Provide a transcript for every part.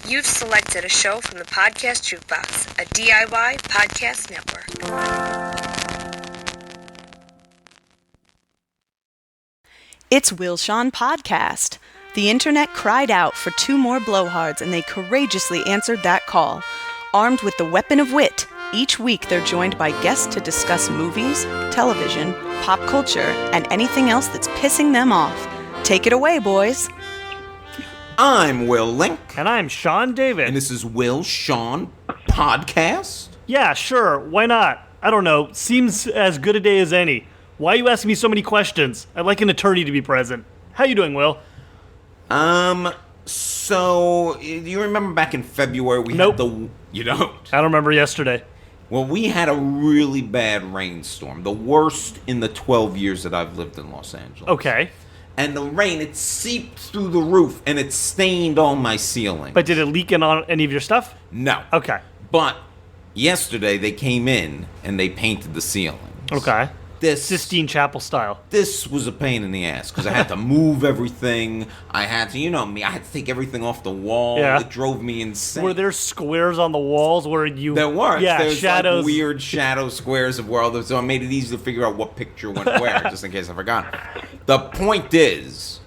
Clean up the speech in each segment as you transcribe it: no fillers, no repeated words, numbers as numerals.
You've selected a show from the Podcast Jukebox, a DIY podcast network. It's Will Shawn Podcast. The internet cried out for 2 more blowhards, and they courageously answered that call. Armed with the weapon of wit, each week they're joined by guests to discuss movies, television, pop culture, and anything else that's pissing them off. Take it away, boys. I'm Will Link. And I'm Sean David. And this is Will Shawn Podcast? Yeah, sure. Why not? I don't know. Seems as good a day as any. Why are you asking me so many questions? I'd like an attorney to be present. How you doing, Will? So, you remember back in February we Nope. had the... You don't? I don't remember yesterday. Well, we had a really bad rainstorm. The worst in the 12 years that I've lived in Los Angeles. Okay. And the rain, it seeped through the roof and it stained all my ceiling. But did it leak in on any of your stuff? No. Okay. But yesterday they came in and they painted the ceilings. Okay. This Sistine Chapel style. This was a pain in the ass because I had to move everything. I had to, you know me, I had to take everything off the wall. Yeah. It drove me insane. Were there squares on the walls where you... There were. Yeah, There's shadows. like weird shadow squares of world, so I made it easy to figure out what picture went where, just in case I forgot. The point is,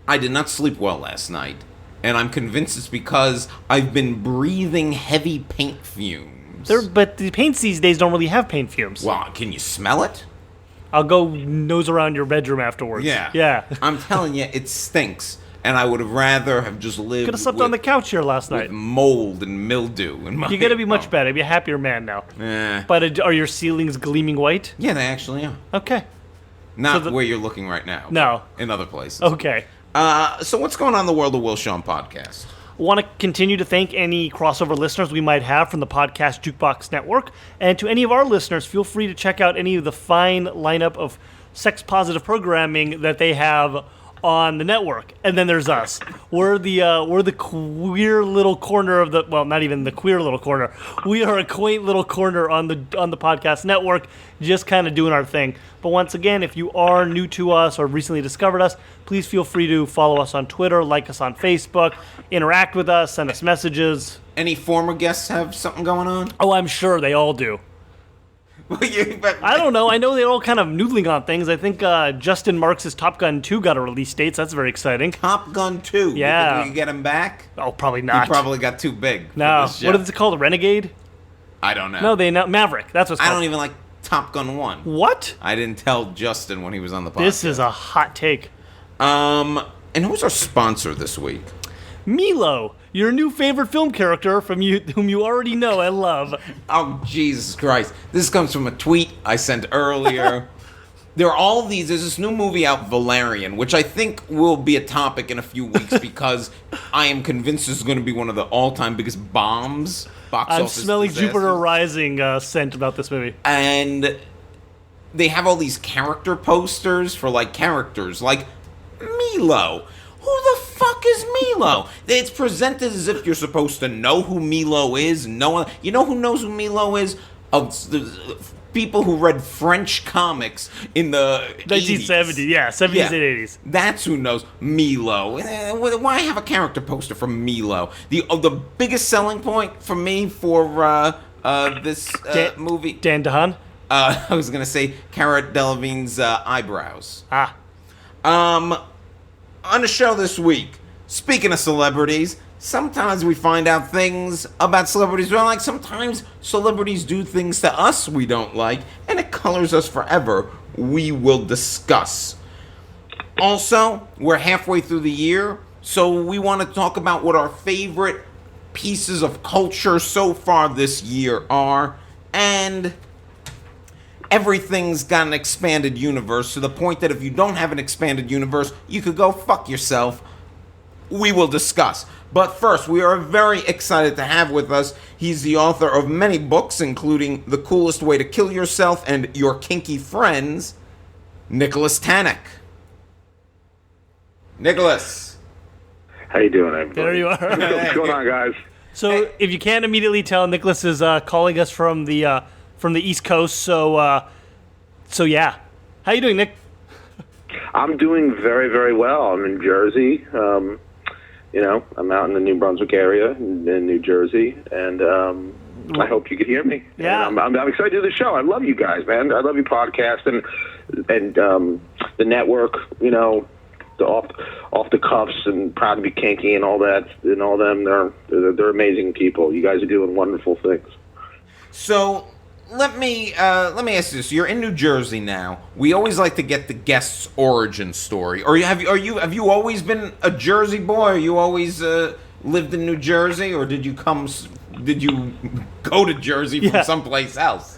I did not sleep well last night, and I'm convinced it's because I've been breathing heavy paint fumes. But the paints these days don't really have paint fumes. Well, can you smell it? I'll go nose around your bedroom afterwards. Yeah. Yeah. I'm telling you, it stinks. And I would have rather have just lived Could have slept on the couch here last night. with mold and mildew. In my, You're going to be much better. Be a happier man now. Eh. But are your ceilings gleaming white? Yeah, they actually are. Okay. Not So where you're looking right now. No. In other places. Okay. So what's going on in the world of Will Shawn Podcast? Want to continue to thank any crossover listeners we might have from the Podcast Jukebox Network. And to any of our listeners, feel free to check out any of the fine lineup of sex-positive programming that they have on the network. And then there's us. We're the queer little corner of the... Well, not even the queer little corner. We are a quaint little corner on the podcast network, just kind of doing our thing. But once again, if you are new to us or recently discovered us, please feel free to follow us on Twitter, like us on Facebook, interact with us, send us messages. Any former guests have something going on? Oh, I'm sure they all do. I don't know. I know they're all kind of noodling on things. I think Justin Marks' Top Gun 2 got a release date, so that's very exciting. Top Gun 2. Yeah. You think we can get him back? Oh, probably not. He probably got too big. No. For this show. What is it called? A Renegade? I don't know. No, they know Maverick. That's what's I called. don't even like Top Gun 1. What? I didn't tell Justin when he was on the podcast. This is a hot take. And who's our sponsor this week? Milo, your new favorite film character whom you already know and love. Oh, Jesus Christ. This comes from a tweet I sent earlier. There are all these. There's this new movie out, Valerian, which I think will be a topic in a few weeks because I am convinced this is going to be one of the all-time biggest box I'm office smelling disasters. Jupiter Rising scent about this movie. And they have all these character posters for, like, characters. Like, Milo. Who the fuck is Milo? It's presented as if you're supposed to know who Milo is. No one, you know who knows who Milo is? The people who read French comics in the 1970s, 80s. yeah, 70s and 80s. That's who knows Milo. Why have a character poster for Milo? The biggest selling point for me for this movie. Dan DeHaan? I was gonna say Cara Delevingne's eyebrows. Ah. On the show this week, speaking of celebrities, sometimes we find out things about celebrities we don't like. Sometimes celebrities do things to us we don't like, and it colors us forever. We will discuss. Also, we're halfway through the year, so we want to talk about what our favorite pieces of culture so far this year are, and everything's got an expanded universe to the point that if you don't have an expanded universe, you could go fuck yourself. We will discuss. But first, we are very excited to have with us, he's the author of many books, including The Coolest Way to Kill Yourself and Your Kinky Friends, Nicholas Tanek. Nicholas. How you doing, everybody? There you are. What's going on, guys? So, if you can't immediately tell, Nicholas is calling us from the East Coast. So yeah. How you doing, Nick? I'm doing very, very well. I'm in Jersey. I'm out in the New Brunswick area in New Jersey, and I hope you can hear me. Yeah. And I'm excited to do the show. I love you guys, man. I love your podcast and the network, the off the cuffs and Proud to be Kinky and all that, and all them. They're amazing people. You guys are doing wonderful things. So let me ask you this: you're in New Jersey now. We always like to get the guest's origin story. Or have you always been a Jersey boy? Or you always lived in New Jersey, or did you go to Jersey from someplace else?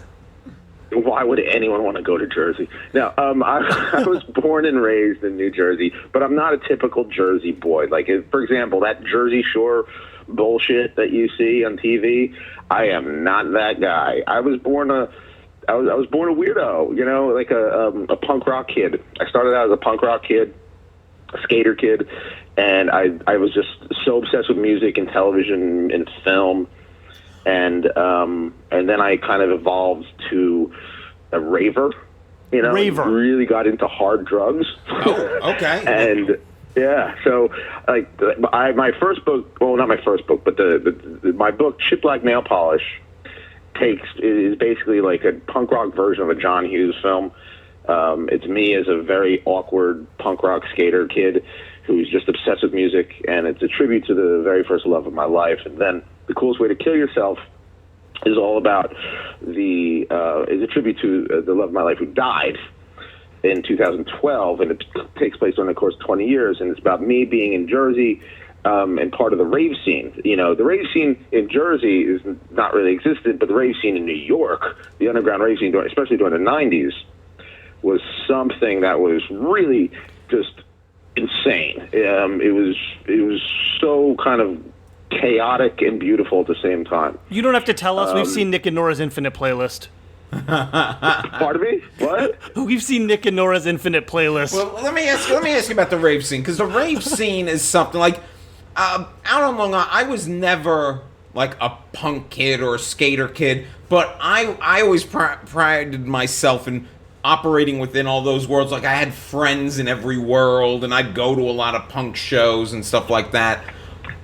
Why would anyone want to go to Jersey? Now, I was born and raised in New Jersey, but I'm not a typical Jersey boy. Like, for example, that Jersey Shore bullshit that you see on TV, I am not that guy. I was born a weirdo, like a punk rock kid. I started out as a punk rock kid, a skater kid, and I was just so obsessed with music and television and film. And then I kind of evolved to a raver, really got into hard drugs. Oh, okay. And yeah, so like my first book, well, not my first book, but my book, Chip Black Nail Polish, is basically like a punk rock version of a John Hughes film. It's me as a very awkward punk rock skater kid who's just obsessed with music, and it's a tribute to the very first love of my life. And then The Coolest Way to Kill Yourself is all about is a tribute to the love of my life who died in 2012, and it takes place during the course of 20 years, and it's about me being in Jersey and part of the rave scene. The rave scene in Jersey is not really existent, but the rave scene in New York, the underground rave scene, especially during the 90s, was something that was really just insane. It was so kind of chaotic and beautiful at the same time. You don't have to tell us. We've seen Nick and Nora's Infinite playlist. Pardon me? What? We've seen Nick and Nora's Infinite playlist. Well, let me ask you about the rave scene, because the rave scene is something like out on Long Island. I was never like a punk kid or a skater kid, but I always prided myself in operating within all those worlds. Like, I had friends in every world, and I'd go to a lot of punk shows and stuff like that.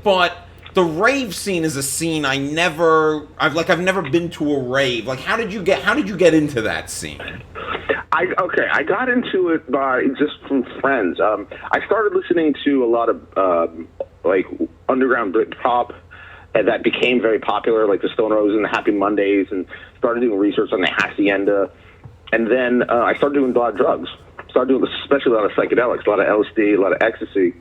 But the rave scene is a scene I've never been to a rave. Like, how did you get into that scene? I got into it just from friends. I started listening to a lot of like underground Britpop, and that became very popular, like the Stone Roses and the Happy Mondays, and started doing research on the Hacienda. And then I started doing a lot of drugs. Started doing especially a lot of psychedelics, a lot of LSD, a lot of ecstasy.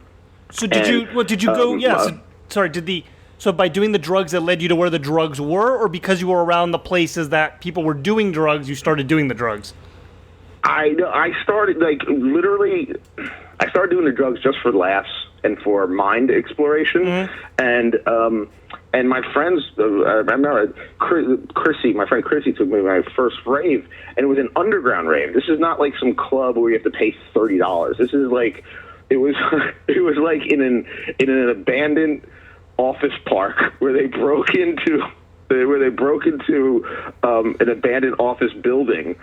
So did you go? Yeah. So by doing the drugs, that led you to where the drugs were, or because you were around the places that people were doing drugs, you started doing the drugs? I started I started doing the drugs just for laughs and for mind exploration. Mm-hmm. And my friends, I remember my friend Chrissy took me to my first rave, and it was an underground rave. This is not like some club where you have to pay $30. This is like, it was like in an abandoned office park where they broke into an abandoned office building,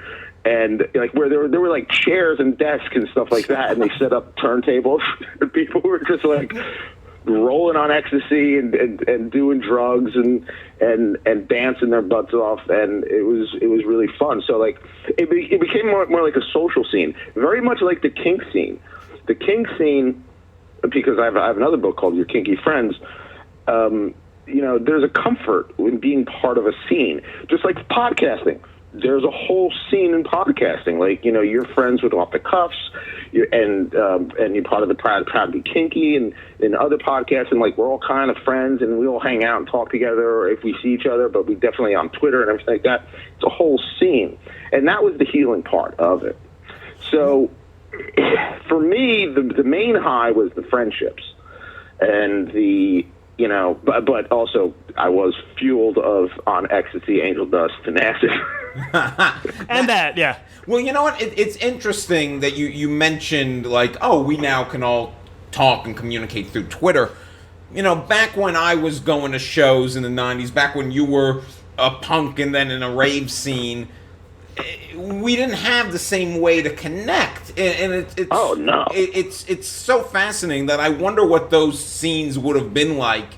and like where there were like chairs and desks and stuff like that, and they set up turntables, and people were just like rolling on ecstasy and doing drugs and dancing their butts off, and it was really fun. So like it became more like a social scene, very much like the kink scene. The kink scene, because I have another book called Your Kinky Friends. There's a comfort in being part of a scene, just like podcasting. There's a whole scene in podcasting. Like, you're friends with Off the Cuffs, and you're part of the Proud to be Kinky and other podcasts, and like we're all kind of friends, and we all hang out and talk together if we see each other, but we definitely on Twitter and everything like that. It's a whole scene, and that was the healing part of it. So for me, the main high was the friendships, and but also I was fueled on ecstasy, angel dust, and acid. And that, yeah. Well, you know what? It's interesting that you mentioned, like, we now can all talk and communicate through Twitter. Back when I was going to shows in the 90s, back when you were a punk and then in a rave scene, we didn't have the same way to connect, and it's Oh, no. it's so fascinating that I wonder what those scenes would have been like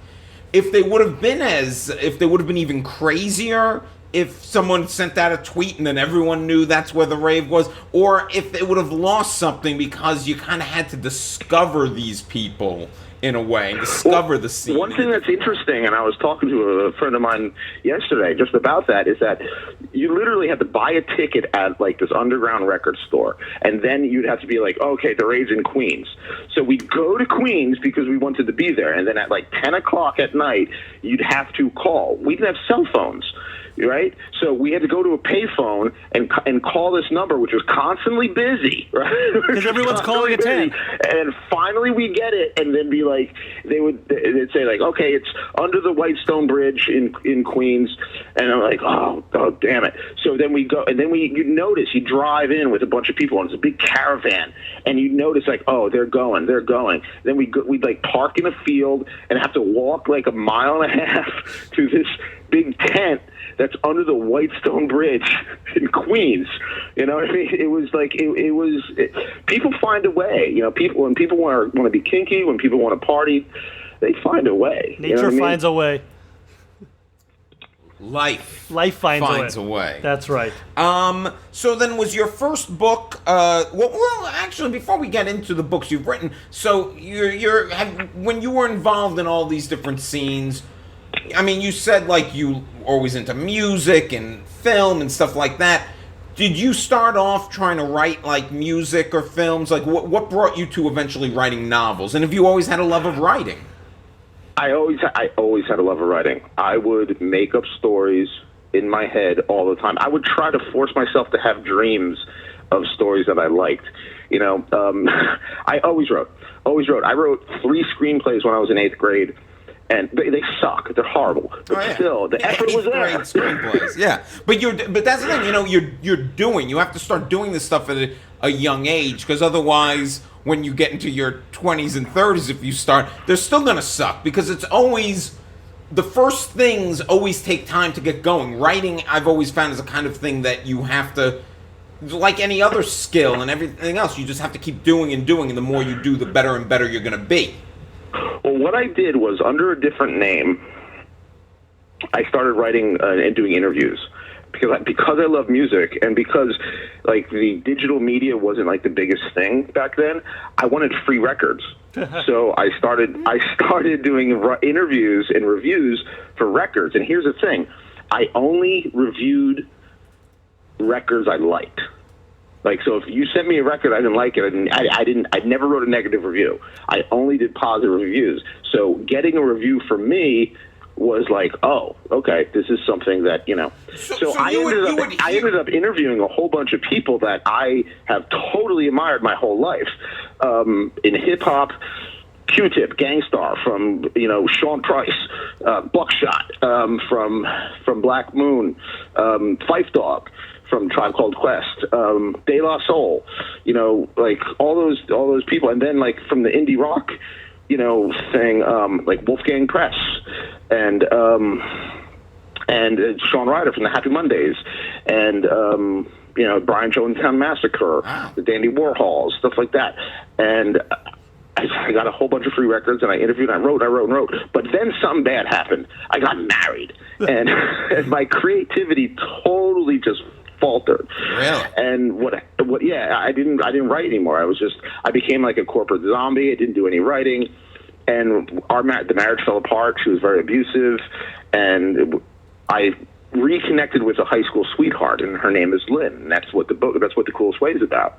if they would have been even crazier. If someone sent out a tweet and then everyone knew that's where the rave was, or if it would have lost something because you kind of had to discover these people in a way, discover the scene. One thing that's interesting, and I was talking to a friend of mine yesterday just about that, is that you literally had to buy a ticket at like this underground record store, and then you'd have to be like, okay, the rave's in Queens. So we'd go to Queens because we wanted to be there, and then at like 10 o'clock at night, you'd have to call. We didn't have cell phones. Right, so we had to go to a payphone and call this number, which was constantly busy, right? Because everyone's calling at 10. And finally, we get it, and then be like, they'd say like, okay, it's under the Whitestone Bridge in Queens, and I'm like, oh, damn it. So then we go, and then you notice you drive in with a bunch of people, and it's a big caravan, and you notice like, oh, they're going. Then we'd like park in a field and have to walk like a mile and a half to this big tent that's under the Whitestone Bridge in Queens. You know what I mean? It was like people find a way. You know, when people want to be kinky, when people want to party, they find a way. Nature, you know, finds a way. Life finds a way. That's right. So then, was your first book? Well, actually, before we get into the books you've written, so when you were involved in all these different scenes, I mean, you said like you were always into music and film and stuff like that. Did you start off trying to write like music or films? Like, what brought you to eventually writing novels? And have you always had a love of writing? I always had a love of writing. I would make up stories in my head all the time. I would try to force myself to have dreams of stories that I liked. You know, I always wrote. I wrote 3 screenplays when I was in 8th grade. And they suck. They're horrible. But still, the effort was there. Screenplays, yeah. But that's the thing. You know, you have to start doing this stuff at a young age, because otherwise, when you get into your 20s and 30s, if you start, they're still gonna suck, because it's always the first things always take time to get going. Writing, I've always found, is a kind of thing that you have to, like any other skill and everything else, you just have to keep doing, and the more you do, the better and better you're gonna be. Well, what I did was, under a different name, I started writing and doing interviews because I love music, and because like the digital media wasn't like the biggest thing back then. I wanted free records, so I started doing interviews and reviews for records. And here's the thing: I only reviewed records I liked. Like, so if you sent me a record, I didn't like it, I never wrote a negative review. I only did positive reviews. So getting a review from me was like, oh, okay, this is something that, you know. So I ended up interviewing a whole bunch of people that I have totally admired my whole life. In hip-hop, Q-Tip, Gangstar, from, you know, Sean Price, Buckshot, from Black Moon, Phife Dawg, from Tribe Called Quest, De La Soul, you know, like all those people, and then like from the indie rock, you know, thing, like Wolfgang Press, and Sean Ryder from the Happy Mondays, and you know, Brian Jonestown Massacre, the Dandy Warhols, stuff like that, and I got a whole bunch of free records, and I interviewed, and I wrote. But then something bad happened. I got married, and my creativity totally just faltered. Really? And what? Yeah, I didn't write anymore. I became like a corporate zombie. I didn't do any writing, and the marriage fell apart. She was very abusive, and I reconnected with a high school sweetheart, and her name is Lynn. And that's what the Coolest Way is about.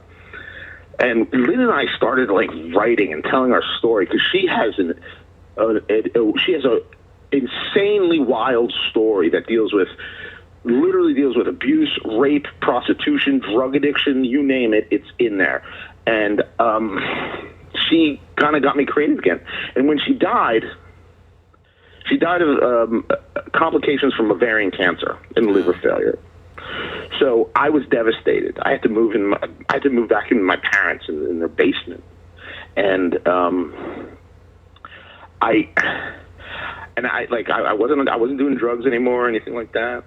And Lynn and I started like writing and telling our story, because she has a insanely wild story that literally deals with abuse, rape, prostitution, drug addiction, you name it, it's in there. And she kind of got me creative again. And when she died of complications from ovarian cancer and liver failure. So I was devastated. I had to move back in with my parents in their basement, and I wasn't doing drugs anymore or anything like that.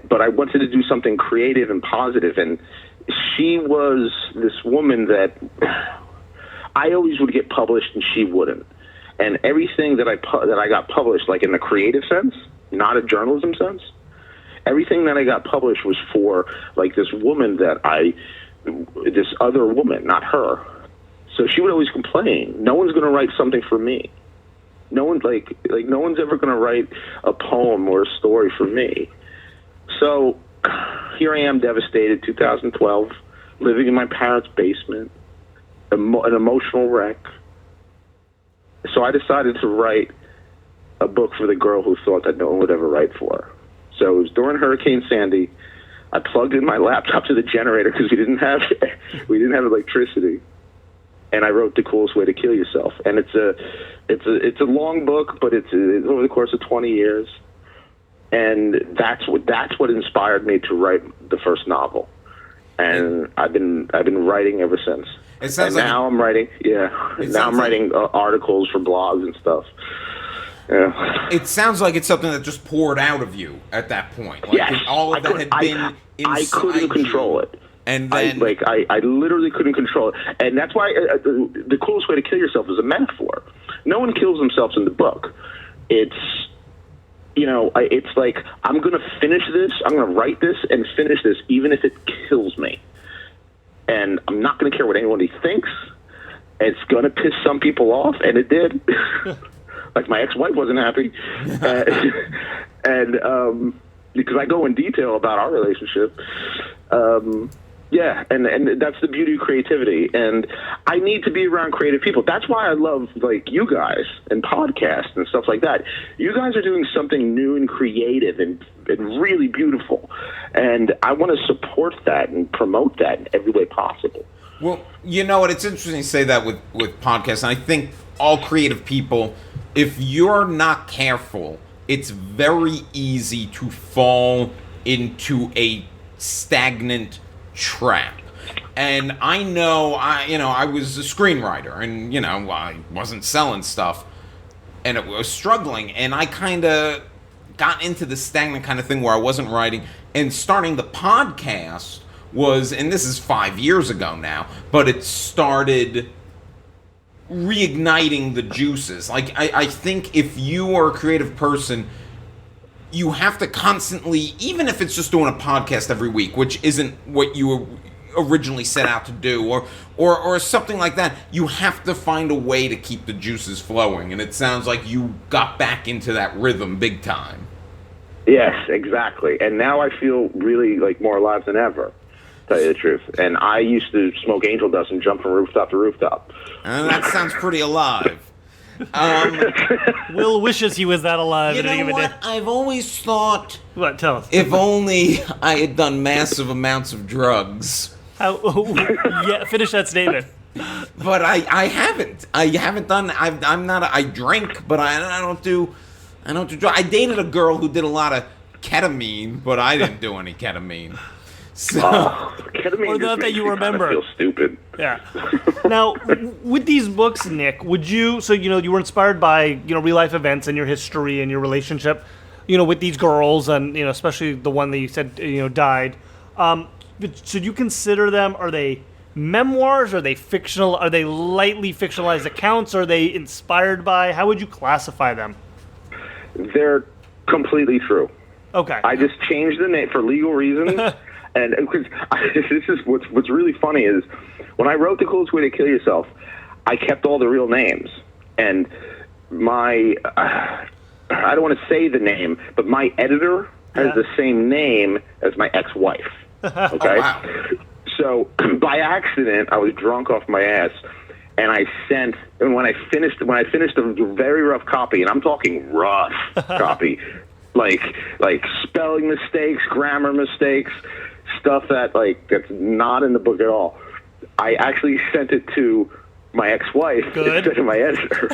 but I wanted to do something creative and positive, and she was this woman that I always would get published and she wouldn't. And everything that I got published, like in the creative sense, not a journalism sense, everything that I got published was for like this woman this other woman, not her. So she would always complain, no one's going to write something for me. No one's no one's ever going to write a poem or a story for me. So here I am, devastated, 2012, living in my parents' basement, an emotional wreck. So I decided to write a book for the girl who thought that no one would ever write for her. So it was during Hurricane Sandy. I plugged in my laptop to the generator because we didn't have electricity, and I wrote The Coolest Way to Kill Yourself. And it's a long book, but it's over the course of 20 years, and that's what inspired me to write the first novel. And I've been writing ever since. It sounds and now I'm writing. Yeah, now I'm writing articles for blogs and stuff. Yeah. It sounds like it's something that just poured out of you at that point. Like yes, all of that had been inside I couldn't control it. And then, I literally couldn't control it, and that's why the coolest way to kill yourself is a metaphor. No one kills themselves in the book. It's it's like I'm going to finish this. I'm going to write this and finish this, even if it kills me. And I'm not going to care what anybody thinks. It's going to piss some people off, and it did. Like my ex-wife wasn't happy, and because I go in detail about our relationship. Yeah, and that's the beauty of creativity. And I need to be around creative people. That's why I love like you guys and podcasts and stuff like that. You guys are doing something new and creative and really beautiful. And I want to support that and promote that in every way possible. Well, you know what? It's interesting to say that with podcasts. And I think all creative people, if you're not careful, it's very easy to fall into a stagnant trap. And I know, I was a screenwriter, and I wasn't selling stuff, and it was struggling, and I kind of got into the stagnant kind of thing where I wasn't writing, and starting the podcast was, and this is 5 years ago now, but it started reigniting the juices. Like, I think if you are a creative person, you have to constantly, even if it's just doing a podcast every week, which isn't what you originally set out to do, or something like that, you have to find a way to keep the juices flowing. And it sounds like you got back into that rhythm big time. Yes, exactly. And now I feel really like more alive than ever, to tell you the truth. And I used to smoke angel dust and jump from rooftop to rooftop. That sounds pretty alive. Will wishes he was that alive. You know what? I've always thought, what? Tell us. If only I had done massive amounts of drugs. Yeah, finish that statement. But I haven't. I haven't done. I drink, but I don't do drugs. I dated a girl who did a lot of ketamine, but I didn't do any ketamine. So, ketamine or not that you remember. Feel stupid. Yeah. Now, with these books, Nick, would you? So you were inspired by real life events and your history and your relationship, with these girls, and especially the one that you said died. Should you consider them? Are they memoirs? Are they fictional? Are they lightly fictionalized accounts? Are they inspired by? How would you classify them? They're completely true. Okay. I just changed the name for legal reasons. And because this is what's really funny is when I wrote The Coolest Way to Kill Yourself, I kept all the real names. And my, I don't want to say the name, but my editor has the same name as my ex-wife. Okay? Oh, wow. So by accident, I was drunk off my ass, and when I finished a very rough copy, and I'm talking rough copy, like spelling mistakes, grammar mistakes, stuff that's not in the book at all. I actually sent it to my ex-wife instead of my editor.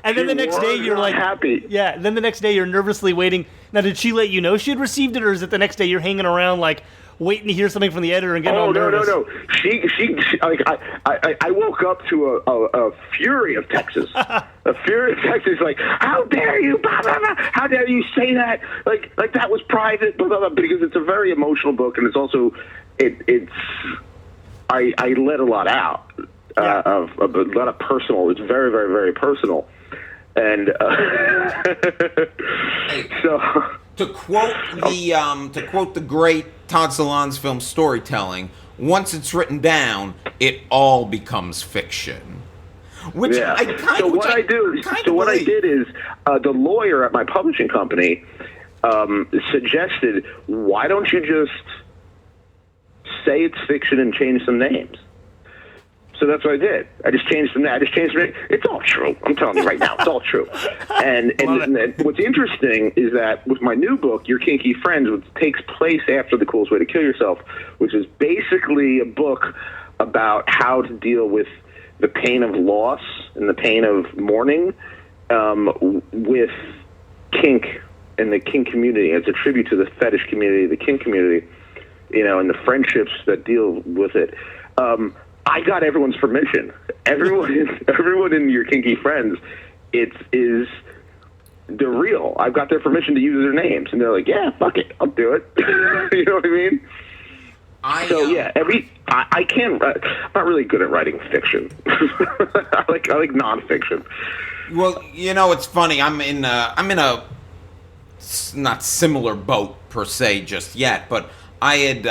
And then the next day you're like happy. Yeah, then the next day you're nervously waiting. Now, did she let you know she had received it, or is it the next day you're hanging around like, waiting to hear something from the editor and getting all nervous. No. She like I woke up to a fury of texts. A fury of texts like, how dare you, blah, blah, blah. How dare you say that? Like that was private, blah, blah, blah, because it's a very emotional book, and it's also, I let a lot out of a lot of personal. It's very, very, very personal. And so, to quote the great Todd Solondz film Storytelling, once it's written down, it all becomes fiction. Which I did is the lawyer at my publishing company suggested, why don't you just say it's fiction and change some names? So that's what I did. I just changed the name. It's all true. I'm telling you right now, it's all true. And what's interesting is that with my new book, Your Kinky Friends, which takes place after The Coolest Way to Kill Yourself, which is basically a book about how to deal with the pain of loss and the pain of mourning with kink and the kink community. It's a tribute to the fetish community, the kink community, and the friendships that deal with it. I got everyone's permission. Everyone in Your Kinky Friends, they're real. I've got their permission to use their names, and they're like, yeah, fuck it, I'll do it. You know what I mean? I can't. I'm not really good at writing fiction. I like nonfiction. Well, it's funny. I'm in a not similar boat per se just yet, but I had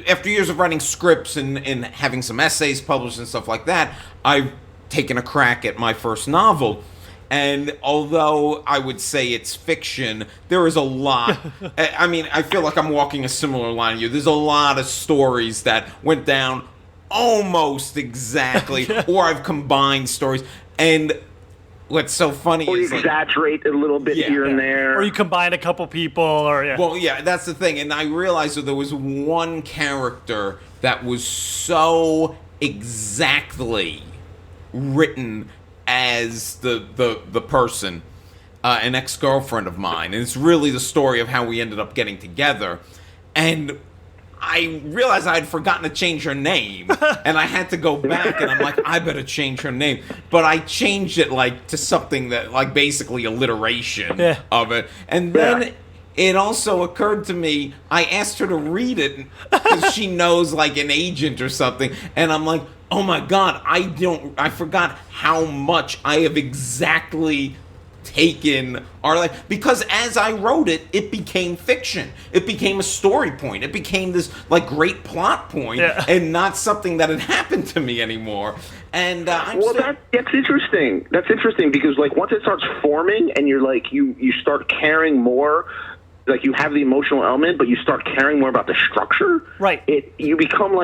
after years of writing scripts and having some essays published and stuff like that, I've taken a crack at my first novel. And although I would say it's fiction, there is a lot. I mean, I feel like I'm walking a similar line to you. There's a lot of stories that went down almost exactly, or I've combined stories. And what's so funny or is you exaggerate a little bit here and there, or you combine a couple people, or Well, yeah, that's the thing. And I realized that there was one character that was so exactly written as the person, an ex-girlfriend of mine, and it's really the story of how we ended up getting together. And I realized I had forgotten to change her name, and I had to go back, and I'm like, I better change her name. But I changed it to something that basically alliteration of it, and then it also occurred to me, I asked her to read it because she knows an agent or something, and I'm like, oh my God, I forgot how much I have exactly taken our life, because as I wrote it, it became fiction. It became a story point. It became this great plot point, and not something that had happened to me anymore. And that's interesting. That's interesting because once it starts forming, and you're you start caring more. You have the emotional element, but you start caring more about the structure. Right. You become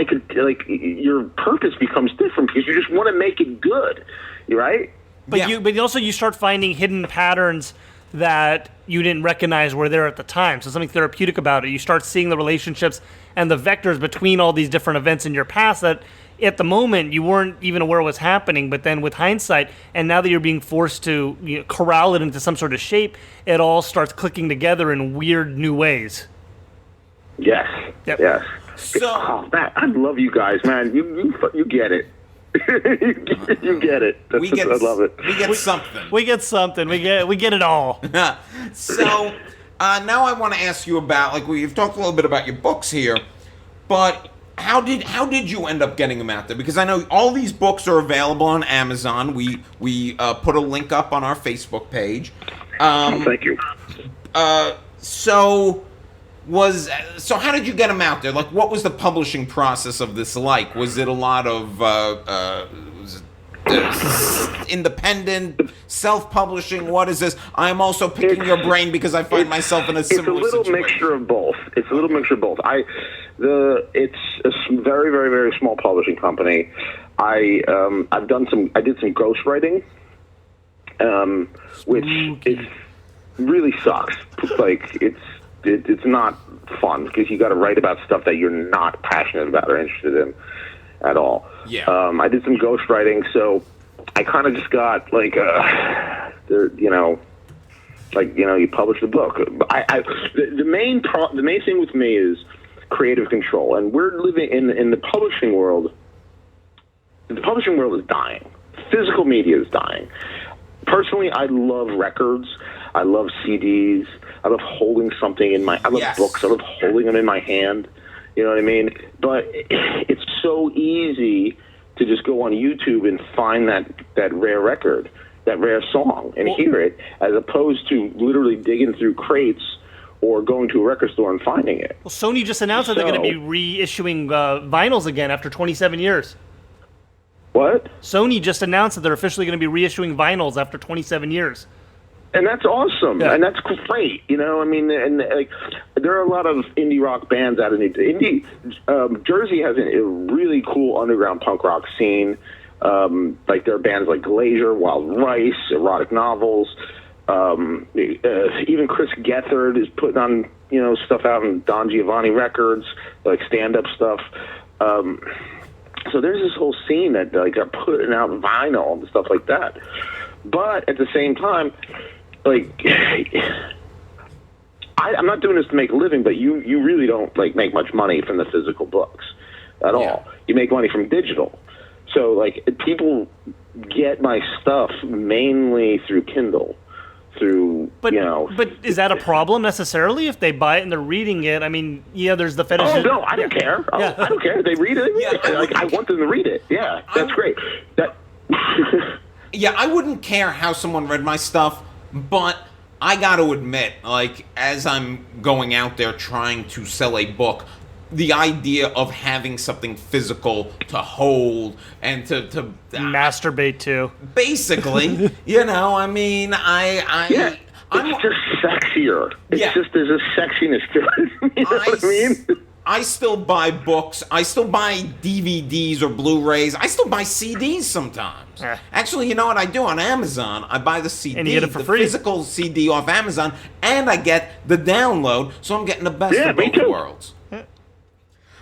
your purpose becomes different because you just want to make it good. Right. But you start finding hidden patterns that you didn't recognize were there at the time. So something therapeutic about it. You start seeing the relationships and the vectors between all these different events in your past that at the moment you weren't even aware was happening. But then with hindsight, and now that you're being forced to corral it into some sort of shape, it all starts clicking together in weird new ways. Yes. Yep. Yes. So, Matt, I love you guys, man. You get it. You get it. I love it. We get something. We get something. We get it all. So now I want to ask you about we've talked a little bit about your books here, but how did you end up getting them out there? Because I know all these books are available on Amazon. We put a link up on our Facebook page. Thank you. So how did you get them out there? What was the publishing process of this like? Was it a lot of independent, self-publishing? What is this? I'm also picking your brain because I find myself in a similar situation. It's a little mixture of both. It's a very, very, very small publishing company. I did some ghostwriting, which really sucks. It's not fun because you got to write about stuff that you're not passionate about or interested in at all. Yeah. I did some ghostwriting, so I kind of just got Like, you publish the book. The main thing with me is creative control, and we're living in the publishing world. The publishing world is dying. Physical media is dying. Personally, I love records. I love CDs. I love holding something in my. I love books. I love holding them in my hand. You know what I mean? But it's so easy to just go on YouTube and find that rare record, that rare song, and hear it, as opposed to literally digging through crates or going to a record store and finding it. Well, Sony just announced that they're going to be reissuing vinyls again after 27 years. What? Sony just announced that they're officially going to be reissuing vinyls after 27 years. And that's awesome, and that's great. I mean, and like, there are a lot of indie rock bands out in Jersey has a really cool underground punk rock scene. Like, there are bands like Glacier, Wild Rice, Erotic Novels. Even Chris Gethard is putting on stuff out on Don Giovanni Records, like stand-up stuff. So there's this whole scene that like are putting out vinyl and stuff like that. But at the same time, like, I'm not doing this to make a living, but you really don't like make much money from the physical books at all. You make money from digital. So like, people get my stuff mainly through Kindle. But is that a problem necessarily if they buy it and they're reading it? I mean, there's the fetish. Oh no, I don't care. I don't care. They read it. Like, I want them to read it. Yeah, that's great. Yeah, I wouldn't care how someone read my stuff, but I got to admit, like, as I'm going out there trying to sell a book, the idea of having something physical to hold and to masturbate to, basically, I mean, it's just sexier. It's just, there's a sexiness to it. You know what I mean? I still buy books. I still buy DVDs or Blu-rays. I still buy CDs sometimes. Actually, you know what I do on Amazon? I buy the CD, and you get it for free. Physical CD off Amazon, and I get the download, so I'm getting the best of both worlds.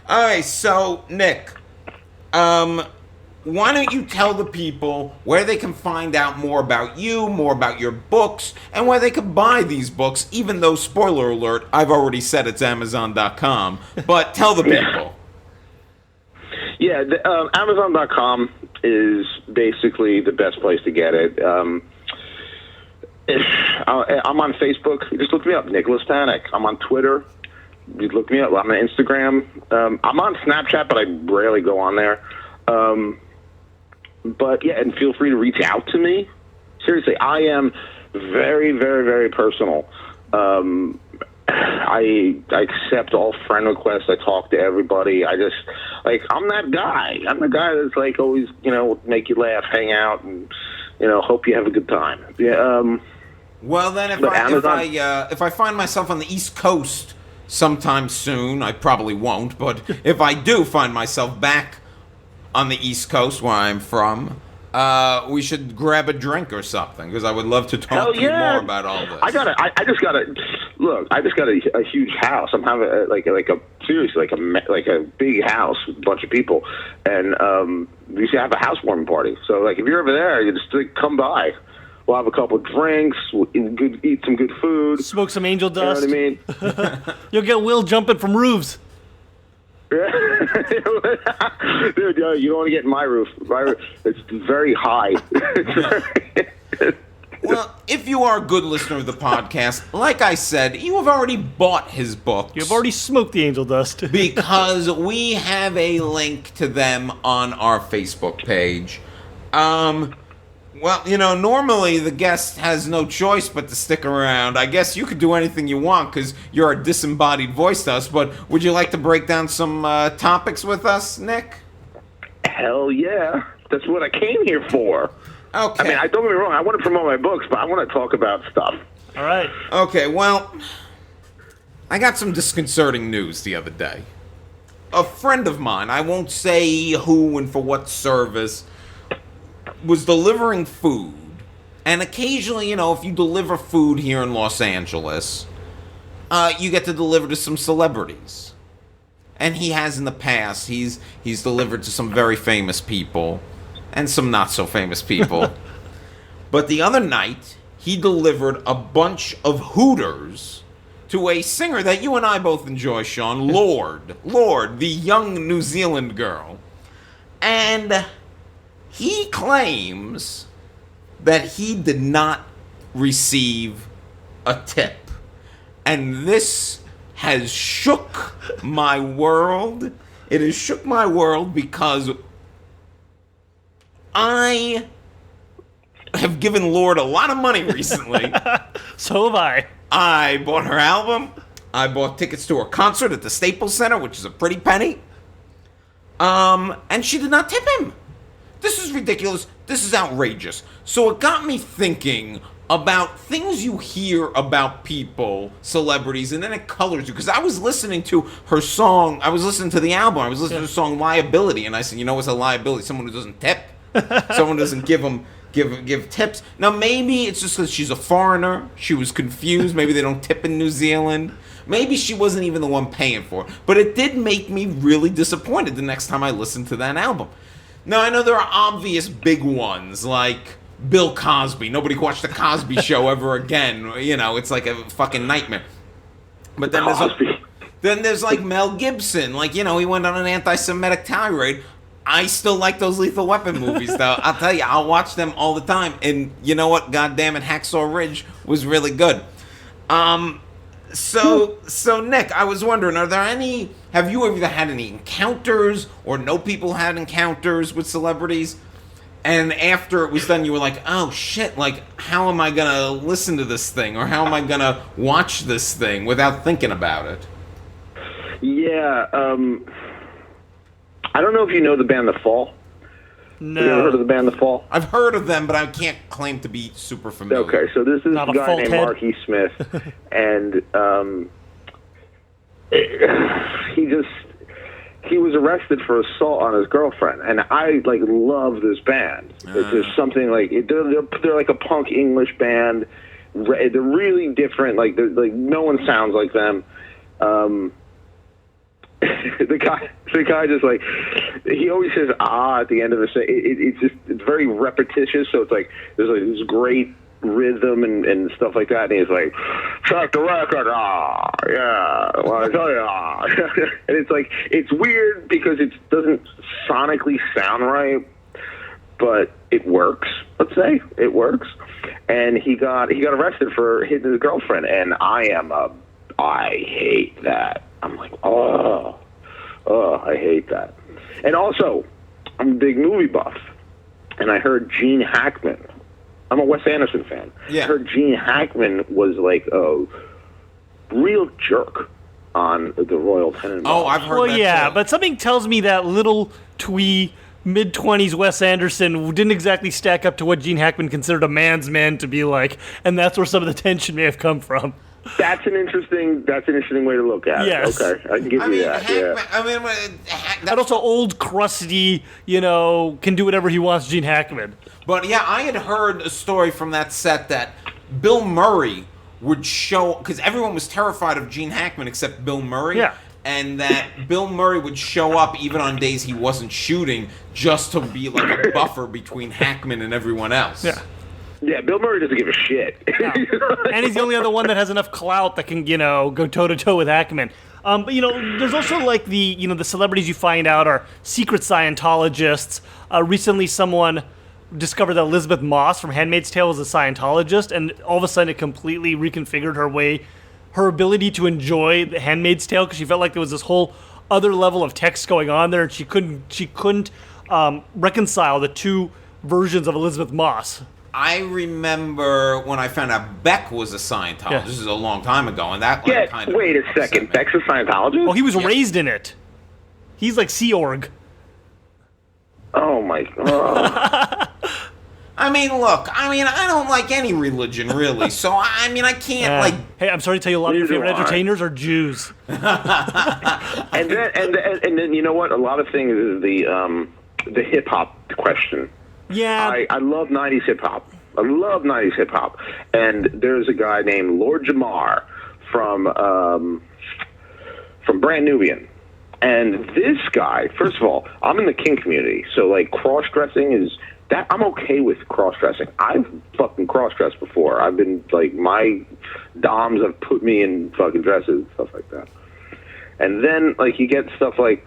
All right, so Nick, why don't you tell the people where they can find out more about you, more about your books, and where they can buy these books, even though, spoiler alert, I've already said it's Amazon.com, but tell the people. Yeah, Amazon.com is basically the best place to get it. I'm on Facebook. You just look me up, Nicholas Tanek. I'm on Twitter. You look me up. I'm on Instagram. I'm on Snapchat, but I rarely go on there. But yeah, and feel free to reach out to me. Seriously, I am very, very, very personal. I accept all friend requests. I talk to everybody. I just, like, I'm that guy. I'm the guy that's like always, make you laugh, hang out, and hope you have a good time. Yeah. Well, then, if I find myself on the East Coast sometime soon, I probably won't, but if I do find myself back on the East Coast where I'm from, we should grab a drink or something, because I would love to talk to you more about all this. I just got a huge house. I'm having seriously like a big house with a bunch of people, and we should have a housewarming party. So like, if you're over there, you just come by. We'll have a couple of drinks. We'll eat some good food. Smoke some angel dust. You know what I mean? You'll get Will jumping from roofs. Dude, you don't want to get in my roof. It's very high. Well, if you are a good listener of the podcast, like I said, you have already bought his books. You've already smoked the angel dust. Because we have a link to them on our Facebook page. Well, normally the guest has no choice but to stick around. I guess you could do anything you want because you're a disembodied voice to us, but would you like to break down some topics with us, Nick? Hell yeah. That's what I came here for. Okay. I mean, don't get me wrong, I want to promote my books, but I want to talk about stuff. All right. Okay, well, I got some disconcerting news the other day. A friend of mine, I won't say who and for what service, was delivering food. And occasionally, if you deliver food here in Los Angeles, you get to deliver to some celebrities. And he has in the past. He's delivered to some very famous people and some not so famous people. But the other night, he delivered a bunch of hooters to a singer that you and I both enjoy, Sean, Lorde, the young New Zealand girl. And he claims that he did not receive a tip. And this has shook my world. It has shook my world because I have given Lorde a lot of money recently. So have I. I bought her album. I bought tickets to her concert at the Staples Center, which is a pretty penny. And she did not tip him. This is ridiculous. This is outrageous. So it got me thinking about things you hear about people, celebrities, and then it colors you. Because I was listening to her song. I was listening to the album. I was listening to the song Liability. And I said, you know what's a liability? Someone who doesn't tip. Someone who doesn't give tips. Now, maybe it's just because she's a foreigner. She was confused. Maybe they don't tip in New Zealand. Maybe she wasn't even the one paying for it. But it did make me really disappointed the next time I listened to that album. Now, I know there are obvious big ones, like Bill Cosby. Nobody can watch The Cosby Show ever again. You know, it's like a fucking nightmare. But then there's like Mel Gibson. Like, you know, he went on an anti-Semitic tirade. I still like those Lethal Weapon movies, though. I'll tell you, I'll watch them all the time. And you know what? God damn it, Hacksaw Ridge was really good. So Nick, I was wondering, have you ever had any encounters or know people had encounters with celebrities? And after it was done, you were like, oh shit, like, how am I going to listen to this thing? Or how am I going to watch this thing without thinking about it? Yeah, I don't know if you know the band The Fall. No. Have you ever heard of the band The Fall? I've heard of them, but I can't claim to be super familiar. Okay, so this is Not a a guy fault named head. Marky Smith, and he was arrested for assault on his girlfriend, and I love this band. It's just something they're like a punk English band. They're really different. Like no one sounds like them. The guy just he always says at the end of the set. It's very repetitious, so it's like there's this great rhythm and stuff like that, and he's like, check the record, yeah, well, I tell you, and it's weird because it doesn't sonically sound right, but it works. Let's say it works, and he got arrested for hitting his girlfriend, and I hate that. I'm like, I hate that. And also, I'm a big movie buff, and I heard Gene Hackman. I'm a Wes Anderson fan. Yeah. I heard Gene Hackman was like a real jerk on the Royal Tenenbaums. Oh, I've heard that. Well, yeah, too. but something tells me that little twee mid-20s Wes Anderson didn't exactly stack up to what Gene Hackman considered a man's man to be like, and that's where some of the tension may have come from. That's an interesting way to look at Yes. it. Okay, I can give you that. And also old, crusty, can do whatever he wants, Gene Hackman. But yeah, I had heard a story from that set that Bill Murray would show, because everyone was terrified of Gene Hackman except Bill Murray. Yeah. And that Bill Murray would show up even on days he wasn't shooting just to be like a buffer between Hackman and everyone else. Yeah. Yeah, Bill Murray doesn't give a shit. No. And he's the only other one that has enough clout that can, go toe-to-toe with Hackman. But, there's also, the celebrities you find out are secret Scientologists. Recently, someone discovered that Elizabeth Moss from Handmaid's Tale was a Scientologist, and all of a sudden it completely reconfigured her ability to enjoy The Handmaid's Tale, because she felt like there was this whole other level of text going on there, and she couldn't reconcile the two versions of Elizabeth Moss. I remember when I found out Beck was a Scientologist. Yeah. This is a long time ago, and that Yeah, kind of wait a upset second. me. Beck's a Scientologist? Oh, he was Yeah. raised in it. He's like Sea Org. Oh, my God. I mean, look, I don't like any religion, really, so, I can't, Hey, I'm sorry to tell you, a lot of your Neither favorite do I. entertainers are Jews. And then you know what? A lot of things is the hip-hop question. Yeah. I love 90s hip-hop. I love 90s hip-hop. And there's a guy named Lord Jamar from Brand Nubian. And this guy, first of all, I'm in the kink community, so, cross-dressing is that I'm okay with cross-dressing. I've fucking cross-dressed before. I've been, like, my doms have put me in fucking dresses and stuff like that. And then, like, you get stuff like,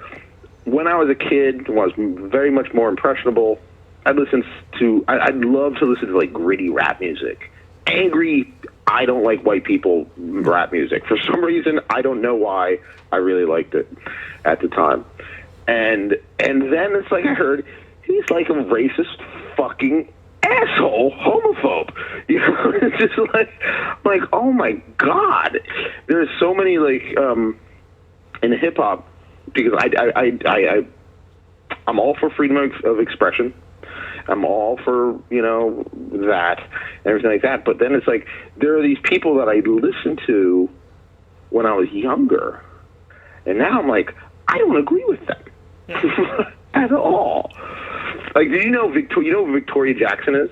when I was a kid, when I was very much more impressionable, I'd love to listen to, like, gritty rap music. Angry, I don't like white people rap music. For some reason, I don't know why, I really liked it at the time. And then it's like I heard, he's like a racist fucking asshole homophobe. You know, it's just like, oh my God. There's so many, like, in hip hop, because I'm all for freedom of expression. I'm all for, you know, that and everything like that. But then it's like, there are these people that I listened to when I was younger. And now I'm like, I don't agree with them. At all. Like, do you know who Victoria Jackson is?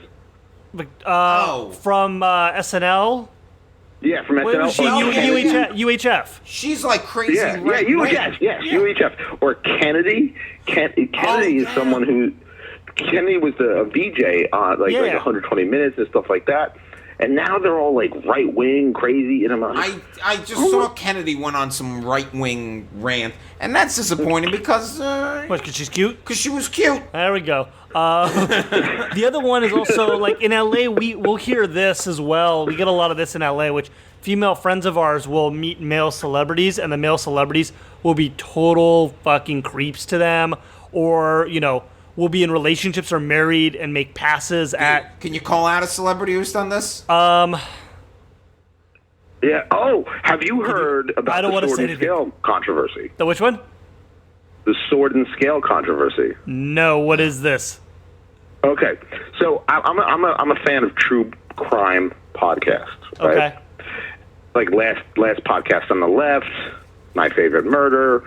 From SNL? Yeah, from SNL. UHF. She's like crazy. Yeah, UHF. Yes, UHF. Or Kennedy. Kennedy is someone who... Kennedy was a VJ on like 120 Minutes and stuff like that. And now they're all like right-wing, crazy, and I'm like... I just saw Kennedy went on some right-wing rant, and that's disappointing because... Because she's cute? Because she was cute. There we go. The other one is also, like, in LA, we'll hear this as well. We get a lot of this in LA, which female friends of ours will meet male celebrities, and the male celebrities will be total fucking creeps to them, or, you know... will be in relationships or married and make passes at... Can you call out a celebrity who's done this? Yeah. Oh, have you heard about the sword and scale controversy? The which one? The sword and scale controversy. No, what is this? Okay, so I'm a fan of true crime podcasts. Right? Okay. Like last podcast on the left, My Favorite Murder,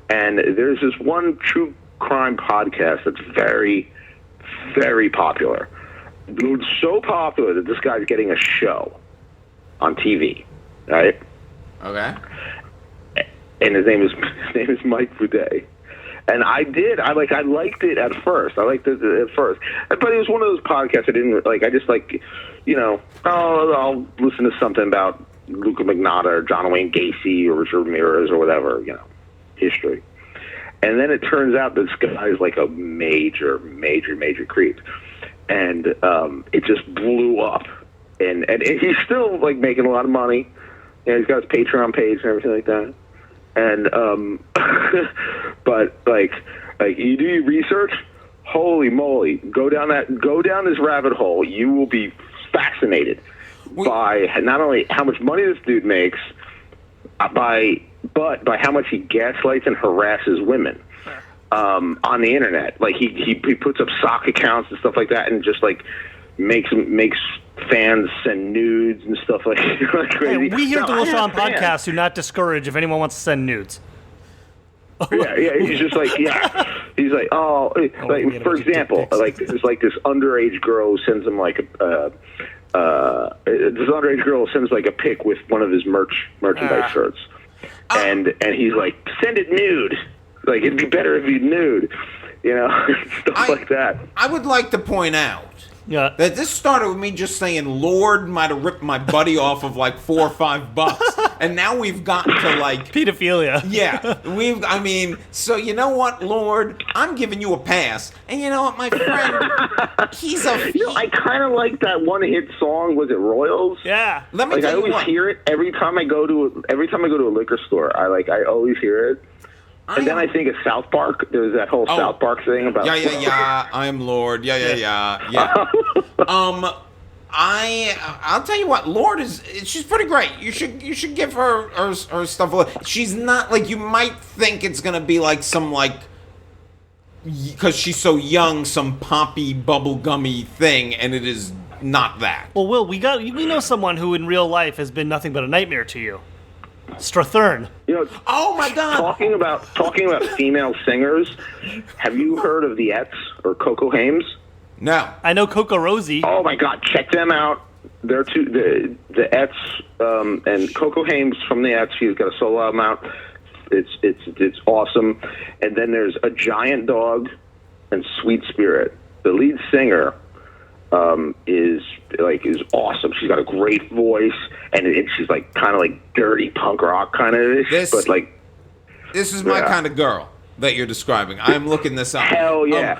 and there's this one true crime podcast that's very, very popular. It's so popular that this guy's getting a show on TV, right? Okay. And his name is Mike Boudet. And I liked it at first. But it was one of those podcasts I didn't like. I just like, you know, I'll listen to something about Luca Magnotta or John Wayne Gacy or Richard Ramirez or whatever, you know, history. And then it turns out this guy is like a major, major, major creep. And it just blew up. And he's still like making a lot of money. You know, he's got his Patreon page and everything like that. And but like you do your research, holy moly, go down this rabbit hole. You will be fascinated by not only how much money this dude makes, but by how much he gaslights and harasses women on the internet. Like he puts up sock accounts and stuff like that, and just like makes fans send nudes and stuff like crazy. Hey, we here at the Will Sean Podcast do not discourage if anyone wants to send nudes. Yeah, he's just like, he's like, like for example, like there's like this underage girl who sends him like this underage girl sends like a pic with one of his merchandise shirts. And he's like, send it nude. Like, it'd be better if you nude. You know, stuff like that. I would like to point out that this started with me just saying Lord might have ripped my buddy off of like $4 or $5. And now we've gotten to like... pedophilia. Yeah. So you know what, Lord? I'm giving you a pass. And you know what, my friend? He's a... You know, I kind of like that one-hit song. Was it Royals? Yeah. Let me tell you what. I always hear it every time I go to a liquor store. I always hear it. And then I think of South Park. There was that whole South Park thing about... Yeah, I'm Lord. Yeah. I'll tell you what, Lord she's pretty great. You should give her stuff a look. She's not, like, you might think it's going to be like some, like, because she's so young, some poppy, bubblegummy thing, and it is not that. Well, Will, we know someone who in real life has been nothing but a nightmare to you. Strathern. You know, oh my God! Talking about female singers, have you heard of the Ets or Coco Hames? No. I know Coco Rosie. Oh my God, check them out. They're the Ets and Coco Hames from the Ets. She's got a solo album out. It's awesome. And then there's A Giant Dog and Sweet Spirit. the lead singer is awesome. She's got a great voice, and she's like kind of like dirty punk rock kind of ish, but like this is my kind of girl that you're describing. I'm looking this up. Hell yeah,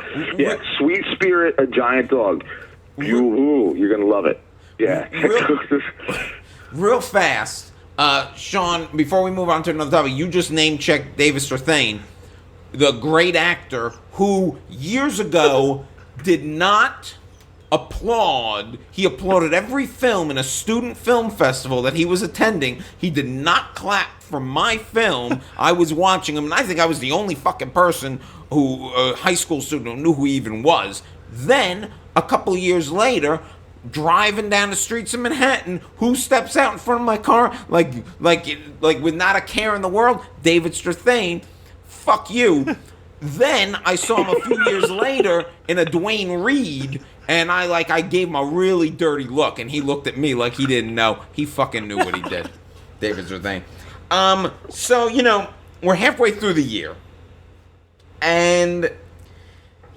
Sweet Spirit, a giant dog. You're gonna love it. Yeah, real fast, Sean. Before we move on to another topic, you just name checked David Strathairn, the great actor who years ago did not applaud. He applauded every film in a student film festival that he was attending. He did not clap for my film. I was watching him, and I think I was the only fucking person who, high school student, who knew who he even was. Then, a couple years later, driving down the streets of Manhattan, who steps out in front of my car like with not a care in the world? David Strathairn. Fuck you. Then I saw him a few years later in a Dwayne Reed, and I gave him a really dirty look, and he looked at me like he didn't know. He fucking knew what he did. David Strathairn. So, we're halfway through the year. And,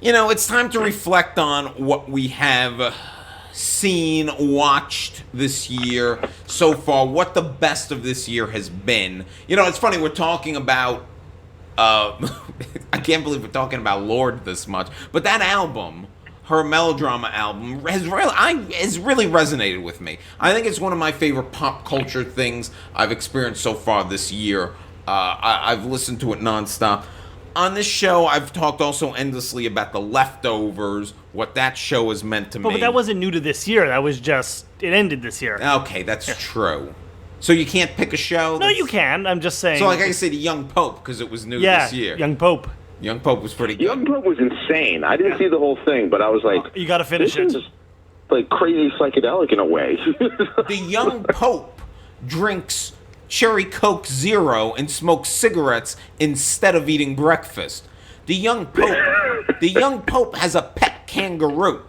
it's time to reflect on what we have seen, watched this year so far, what the best of this year has been. It's funny, we're talking about I can't believe we're talking about Lorde this much, but that album, her melodrama album, has really resonated with me. I think it's one of my favorite pop culture things I've experienced so far this year. I've listened to it nonstop. On this show, I've talked also endlessly about The Leftovers, what that show has meant to me. But that wasn't new to this year. That was just, it ended this year. Okay, that's true. So you can't pick a show? No, you can. I'm just saying. So like I say, The Young Pope, because it was new this year. Young Pope. Young Pope was pretty good. Young Pope was insane. I didn't see the whole thing, but I was like... You got to finish it. This is like crazy psychedelic in a way. The Young Pope drinks Cherry Coke Zero and smokes cigarettes instead of eating breakfast. The Young Pope has a pet kangaroo.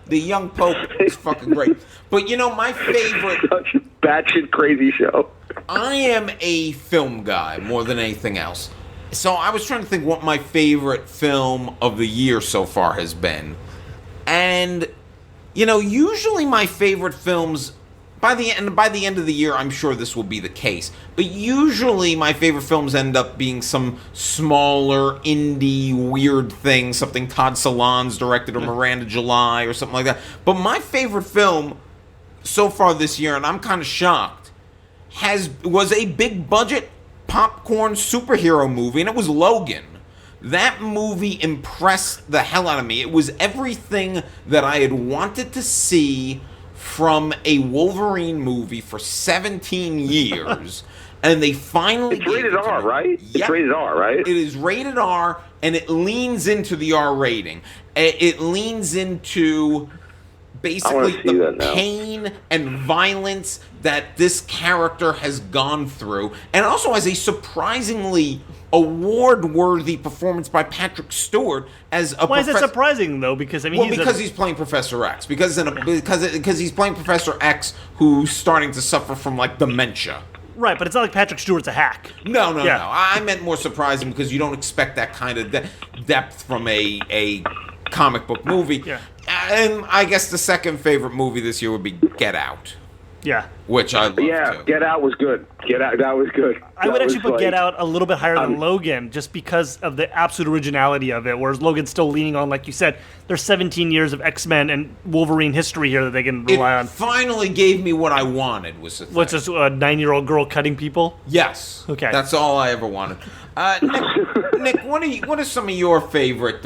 The Young Pope is fucking great. But my favorite... Such a batshit crazy show. I am a film guy more than anything else. So I was trying to think what my favorite film of the year so far has been. And, usually my favorite films... By the end of the year, I'm sure this will be the case. But usually my favorite films end up being some smaller, indie, weird thing. Something Todd Solondz directed or Miranda July or something like that. But my favorite film so far this year, and I'm kind of shocked, was a big budget popcorn superhero movie, and it was Logan. That movie impressed the hell out of me. It was everything that I had wanted to see from a Wolverine movie for 17 years, and they finally... It's rated R, right? Yep. It's rated R, right? It is rated R, and it leans into the R rating. It leans into basically the pain and violence that this character has gone through, and also has a surprisingly award-worthy performance by Patrick Stewart as a... Why is that surprising, though? Because he's playing Professor X. Because he's playing Professor X, who's starting to suffer from dementia. Right, but it's not like Patrick Stewart's a hack. No. I meant more surprising because you don't expect that kind of depth from a comic book movie. Yeah. And I guess the second favorite movie this year would be Get Out. Yeah. Which I love too. Get Out was good. That was good. I would actually put Get Out a little bit higher than Logan just because of the absolute originality of it, whereas Logan's still leaning on, like you said, there's 17 years of X-Men and Wolverine history here that they can rely on. It finally gave me what I wanted, was the thing. What's this, a 9-year-old girl cutting people? Yes. Okay. That's all I ever wanted. Nick, what are some of your favorite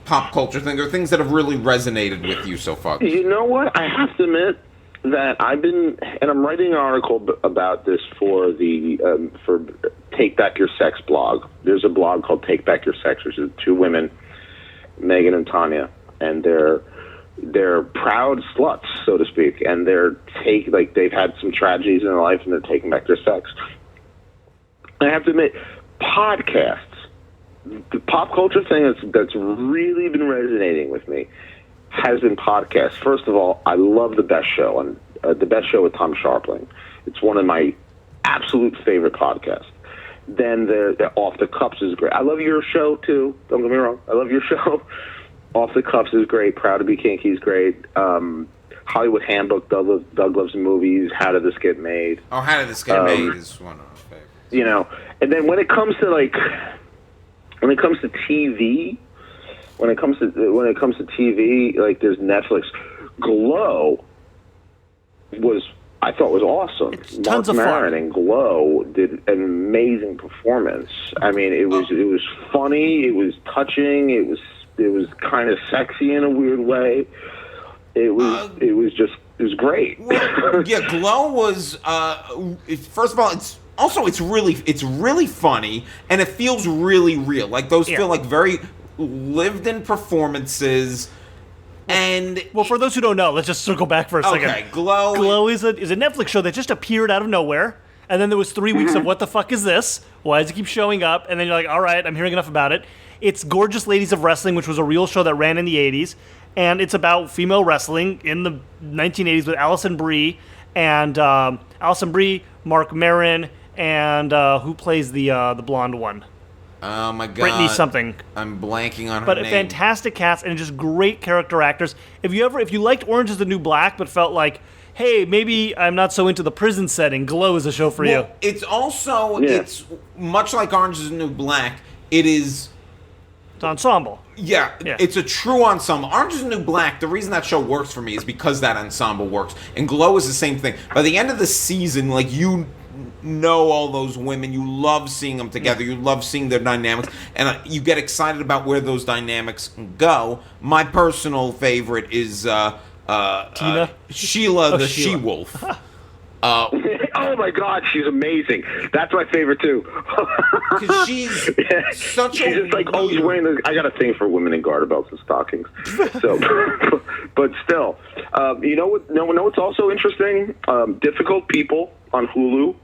pop culture things, or things that have really resonated with you so far? You know what? I have to admit that I'm writing an article about this for the for Take Back Your Sex blog. There's a blog called Take Back Your Sex, which is two women, Megan and Tanya, and they're proud sluts, so to speak, and they've had some tragedies in their life and they're taking back their sex. I have to admit, podcasts, the pop culture thing that's really been resonating with me has been podcasts. First of all, I love The Best Show, and The Best Show with Tom Sharpling. It's one of my absolute favorite podcasts. Then the Off the Cups is great. I love your show, too. Don't get me wrong. I love your show. Off the Cuffs is great. Proud to be Kinky is great. Hollywood Handbook, Doug Loves Movies, How Did This Get Made? Oh, How Did This Get Made is one of my favorites. You know, and then when it comes to TV, like there's Netflix. Glow I thought was awesome. It's tons of Maron fun. and Glow did an amazing performance. I mean, it was funny, it was touching, it was kind of sexy in a weird way. It was great. Well, yeah, Glow was first of all, it's really funny, and it feels really real. Like those feel like very lived-in performances. And well, for those who don't know, let's just circle back for a second. Okay, Glow. Glow is a Netflix show that just appeared out of nowhere, and then there was 3 weeks of what the fuck is this? Why does it keep showing up? And then you're like, all right, I'm hearing enough about it. It's Gorgeous Ladies of Wrestling, which was a real show that ran in the 80s, and it's about female wrestling in the 1980s with Alison Brie, Mark Maron, and who plays the blonde one? Oh my god, Brittany something. I'm blanking on her but name. But a fantastic cast and just great character actors. If you liked Orange Is the New Black, but felt like, hey, maybe I'm not so into the prison setting, Glow is a show for you. It's also it's much like Orange Is the New Black. It's ensemble. Yeah, it's a true ensemble. Orange Is the New Black, the reason that show works for me is because that ensemble works. And Glow is the same thing. By the end of the season, like, you know all those women. You love seeing them together. You love seeing their dynamics. And you get excited about where those dynamics can go. My personal favorite is Tina? Sheila the Sheila. She-Wolf. Oh my God, she's amazing. That's my favorite too. Because she's such she's just like always wearing the. I got a thing for women in garter belts and stockings. So, but still, you know what? No, what's also interesting? Difficult People on Hulu.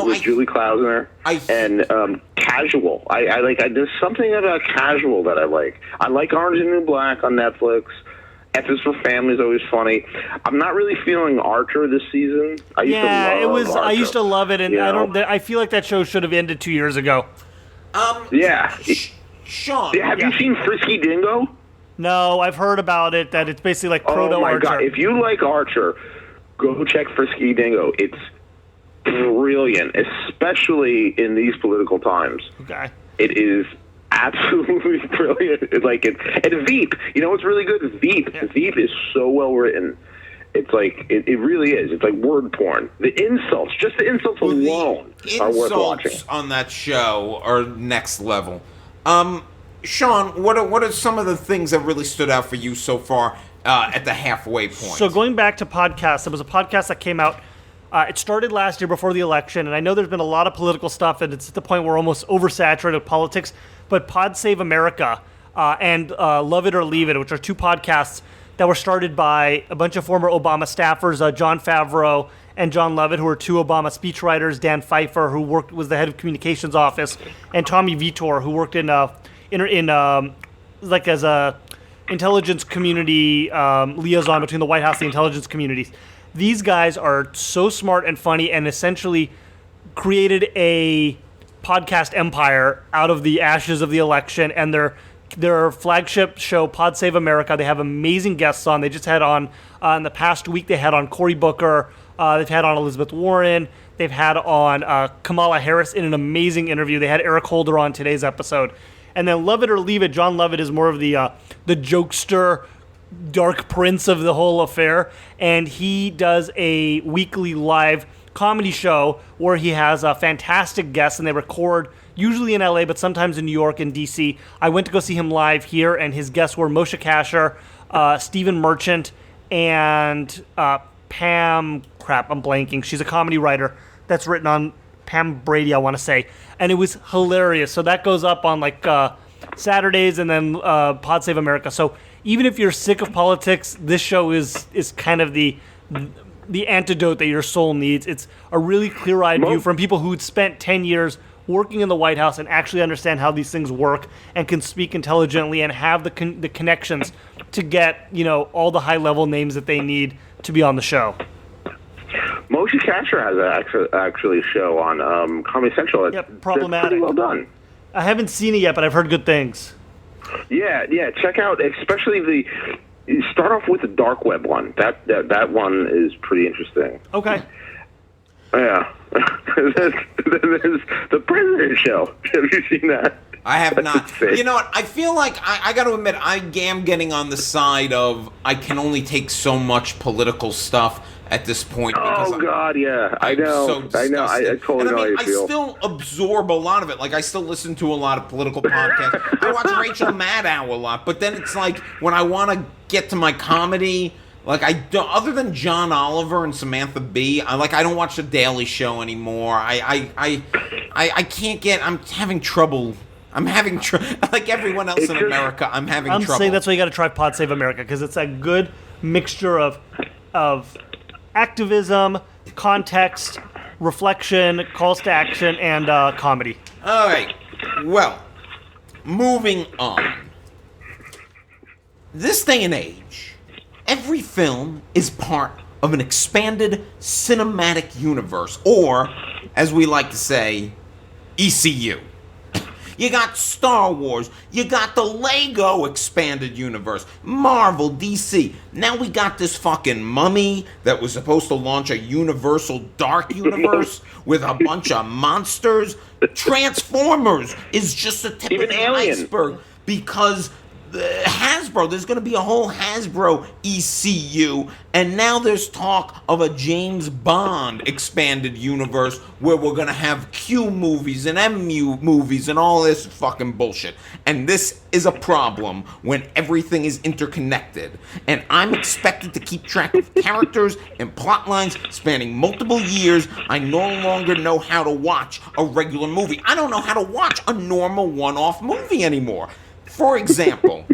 With Julie Klausner and Casual. I like. There's something about Casual that I like. I like Orange and New Black on Netflix. F is for Family is always funny. I'm not really feeling Archer this season. I used to love it, and I feel like that show should have ended 2 years ago. Sean, have you seen Frisky Dingo? No, I've heard about it. That it's basically like proto Archer. Oh my God! If you like Archer, go check Frisky Dingo. It's brilliant, especially in these political times. Okay, it is absolutely brilliant. And Veep. You know what's really good? Veep. Yeah. Veep is so well written. It's like it really is. It's like word porn. The insults, just the insults alone, are worth watching. On that show are next level. Sean, what are some of the things that really stood out for you so far at the halfway point? So going back to podcasts, there was a podcast that came out. It started last year before the election, and I know there's been a lot of political stuff, and it's at the point where we're almost oversaturated with politics. But Pod Save America and Love It or Leave It, which are two podcasts that were started by a bunch of former Obama staffers, Jon Favreau and John Lovett, who are two Obama speechwriters, Dan Pfeiffer, who was the head of communications office, and Tommy Vitor, who worked in as a intelligence community liaison between the White House and the intelligence communities. These guys are so smart and funny, and essentially created a podcast empire out of the ashes of the election. And their flagship show, Pod Save America, they have amazing guests on. They just had on in the past week. They had on Cory Booker. They've had on Elizabeth Warren. They've had on Kamala Harris in an amazing interview. They had Eric Holder on today's episode. And then Love It or Leave It, John Lovett is more of the jokester, dark prince of the whole affair, and he does a weekly live comedy show where he has fantastic guests, and they record usually in LA, but sometimes in New York and DC. I went to go see him live here, and his guests were Moshe Kasher, Stephen Merchant, and Pam. Crap, I'm blanking. She's a comedy writer that's written on Pam Brady, I want to say, and it was hilarious. So that goes up on like Saturdays, and then Pod Save America. So even if you're sick of politics, this show is kind of the antidote that your soul needs. It's a really clear-eyed view from people who'd spent 10 years working in the White House and actually understand how these things work and can speak intelligently and have the connections to get, all the high-level names that they need to be on the show. Moshe Kasher has actually a show on Comedy Central. Yep, Problematic. Pretty well done. I haven't seen it yet, but I've heard good things. Yeah. Check out, especially start off with the dark web one. That one is pretty interesting. Okay. Yeah. There's the President Show. Have you seen that? I have That's not. insane. You know what? I feel like I got to admit I am getting on the side of I can only take so much political stuff at this point. Because God, yeah. I know. I totally know how you feel. I still absorb a lot of it. Like, I still listen to a lot of political podcasts. I watch Rachel Maddow a lot. But then it's like, when I want to get to my comedy, like, I don't, other than John Oliver and Samantha Bee, I don't watch The Daily Show anymore. I can't get, I'm having trouble. Like everyone else in America, I'm having trouble. I'm saying that's why you got to try Pod Save America, because it's a good mixture of activism, context, reflection, calls to action, and comedy. All right. Well, moving on. This day and age, every film is part of an expanded cinematic universe, or, as we like to say, ECU. You got Star Wars, you got the Lego expanded universe, Marvel, DC. Now we got this fucking Mummy that was supposed to launch a universal dark universe with a bunch of monsters. Transformers is just the tip of the iceberg, because Hasbro, there's going to be a whole Hasbro ECU, and now there's talk of a James Bond expanded universe where we're going to have Q movies and MU movies and all this fucking bullshit. And this is a problem when everything is interconnected. And I'm expected to keep track of characters and plot lines spanning multiple years. I no longer know how to watch a regular movie. I don't know how to watch a normal one-off movie anymore. For example,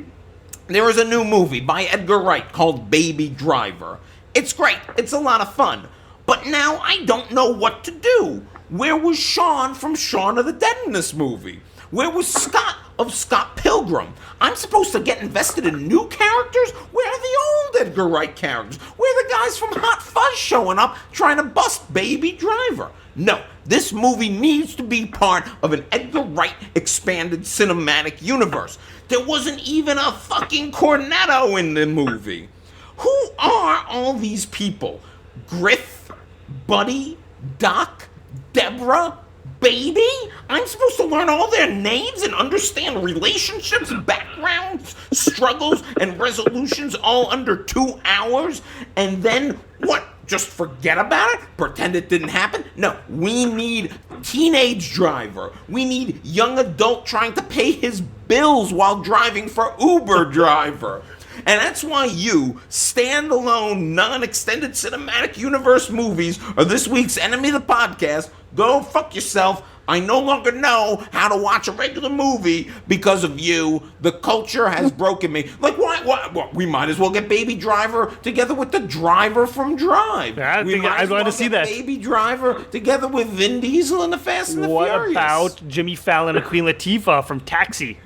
there is a new movie by Edgar Wright called Baby Driver. It's great. It's a lot of fun. But now I don't know what to do. Where was Shaun from Shaun of the Dead in this movie? Where was Scott of Scott Pilgrim? I'm supposed to get invested in new characters? Where are the old Edgar Wright characters? Where are the guys from Hot Fuzz showing up trying to bust Baby Driver? No, this movie needs to be part of an Edgar Wright expanded cinematic universe. There wasn't even a fucking cornetto in the movie. Who are all these people? Griff, Buddy, Doc, Deborah, Baby? I'm supposed to learn all their names and understand relationships, backgrounds, struggles, and resolutions all under 2 hours? And then, what, just forget about it? Pretend it didn't happen? No, we need teenage driver. We need young adult trying to pay his bills while driving for Uber driver. And that's why you, standalone, non-extended cinematic universe movies are this week's enemy of the podcast. Go fuck yourself. I no longer know how to watch a regular movie because of you. The culture has broken me. Like, why? We might as well get Baby Driver together with the driver from Drive. Yeah, I'd like to see that. Baby Driver together with Vin Diesel and the Fast and the Furious. What about Jimmy Fallon and Queen Latifah from Taxi?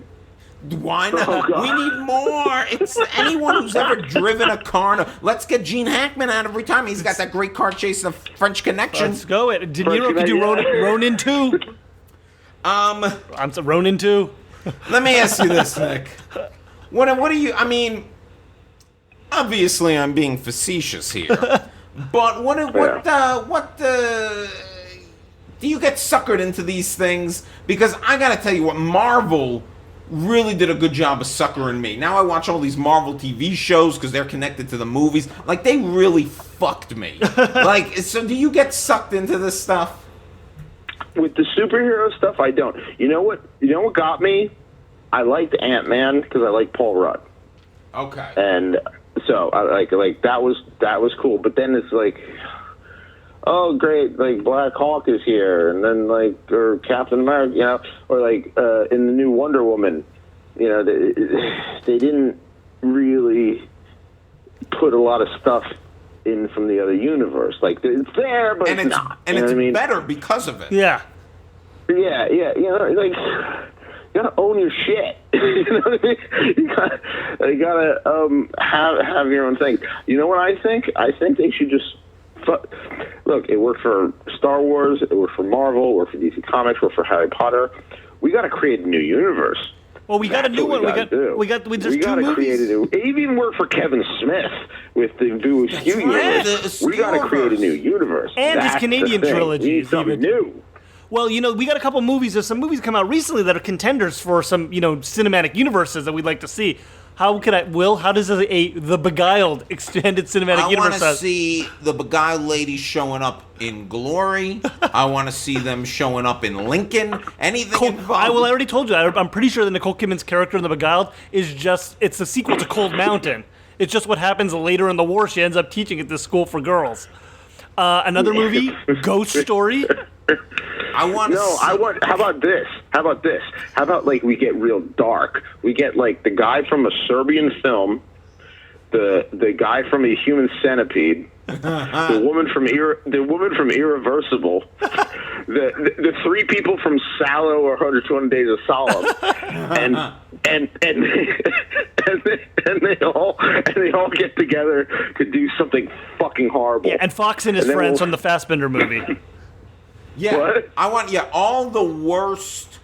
Why not? We need more. It's anyone who's ever driven a car. Let's get Gene Hackman out of retirement. He's got that great car chase in French Connection. Let's go. De Niro could do Ronin 2. I'm so Ronin 2. Let me ask you this, Nick. What do you? I mean, obviously, I'm being facetious here, but what do you get suckered into these things? Because I gotta tell you what, Marvel really did a good job of suckering me. Now I watch all these Marvel TV shows because they're connected to the movies. Like, they really fucked me. Like, so do you get sucked into this stuff? With the superhero stuff, I don't. You know what got me? I liked Ant-Man because I like Paul Rudd. Okay. And so I like that was cool. But then it's like, oh great, like Black Hawk is here, and then or Captain America, you know, or in the new Wonder Woman, you know, they didn't really put a lot of stuff in from the other universe. Like, it's there, but it's not. And it's better because of it. Yeah. Yeah. You know, like, you gotta own your shit. You know what I mean? You gotta have your own thing. You know what I think? I think they should just look. It worked for Star Wars. It worked for Marvel. It worked for DC Comics. It worked for Harry Potter. We got to create a new universe. Well, we got a new one. We got just two gotta movies. Create a new. It even worked for Kevin Smith with the Vu Askew universe. We got to create a new universe. And his Canadian trilogy. We need something new. Well, we got a couple movies. There's some movies come out recently that are contenders for some, cinematic universes that we'd like to see. How does the Beguiled extended cinematic universe? I want to see the Beguiled ladies showing up in Glory. I want to see them showing up in Lincoln. Anything involved. I already told you. I'm pretty sure that Nicole Kidman's character in the Beguiled it's the sequel to Cold Mountain. It's just what happens later in the war. She ends up teaching at this school for girls. Another movie, Ghost Story. How about this? How about we get real dark? We get the guy from a Serbian film, the guy from A Human Centipede, the woman from Irreversible, the three people from Sallow or 120 Days of Solemn, and they all get together to do something fucking horrible. Yeah, and Fox and his friends from the Fassbender movie. Yeah, what? I want all the worst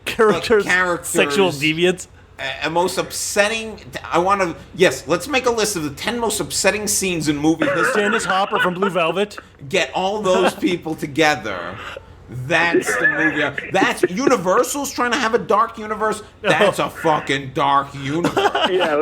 characters, sexual deviants. And most upsetting. Let's make a list of the 10 most upsetting scenes in movie history. Dennis Hopper from Blue Velvet. Get all those people together. That's the movie. That's Universal's trying to have a dark universe. That's a fucking dark universe. Yeah,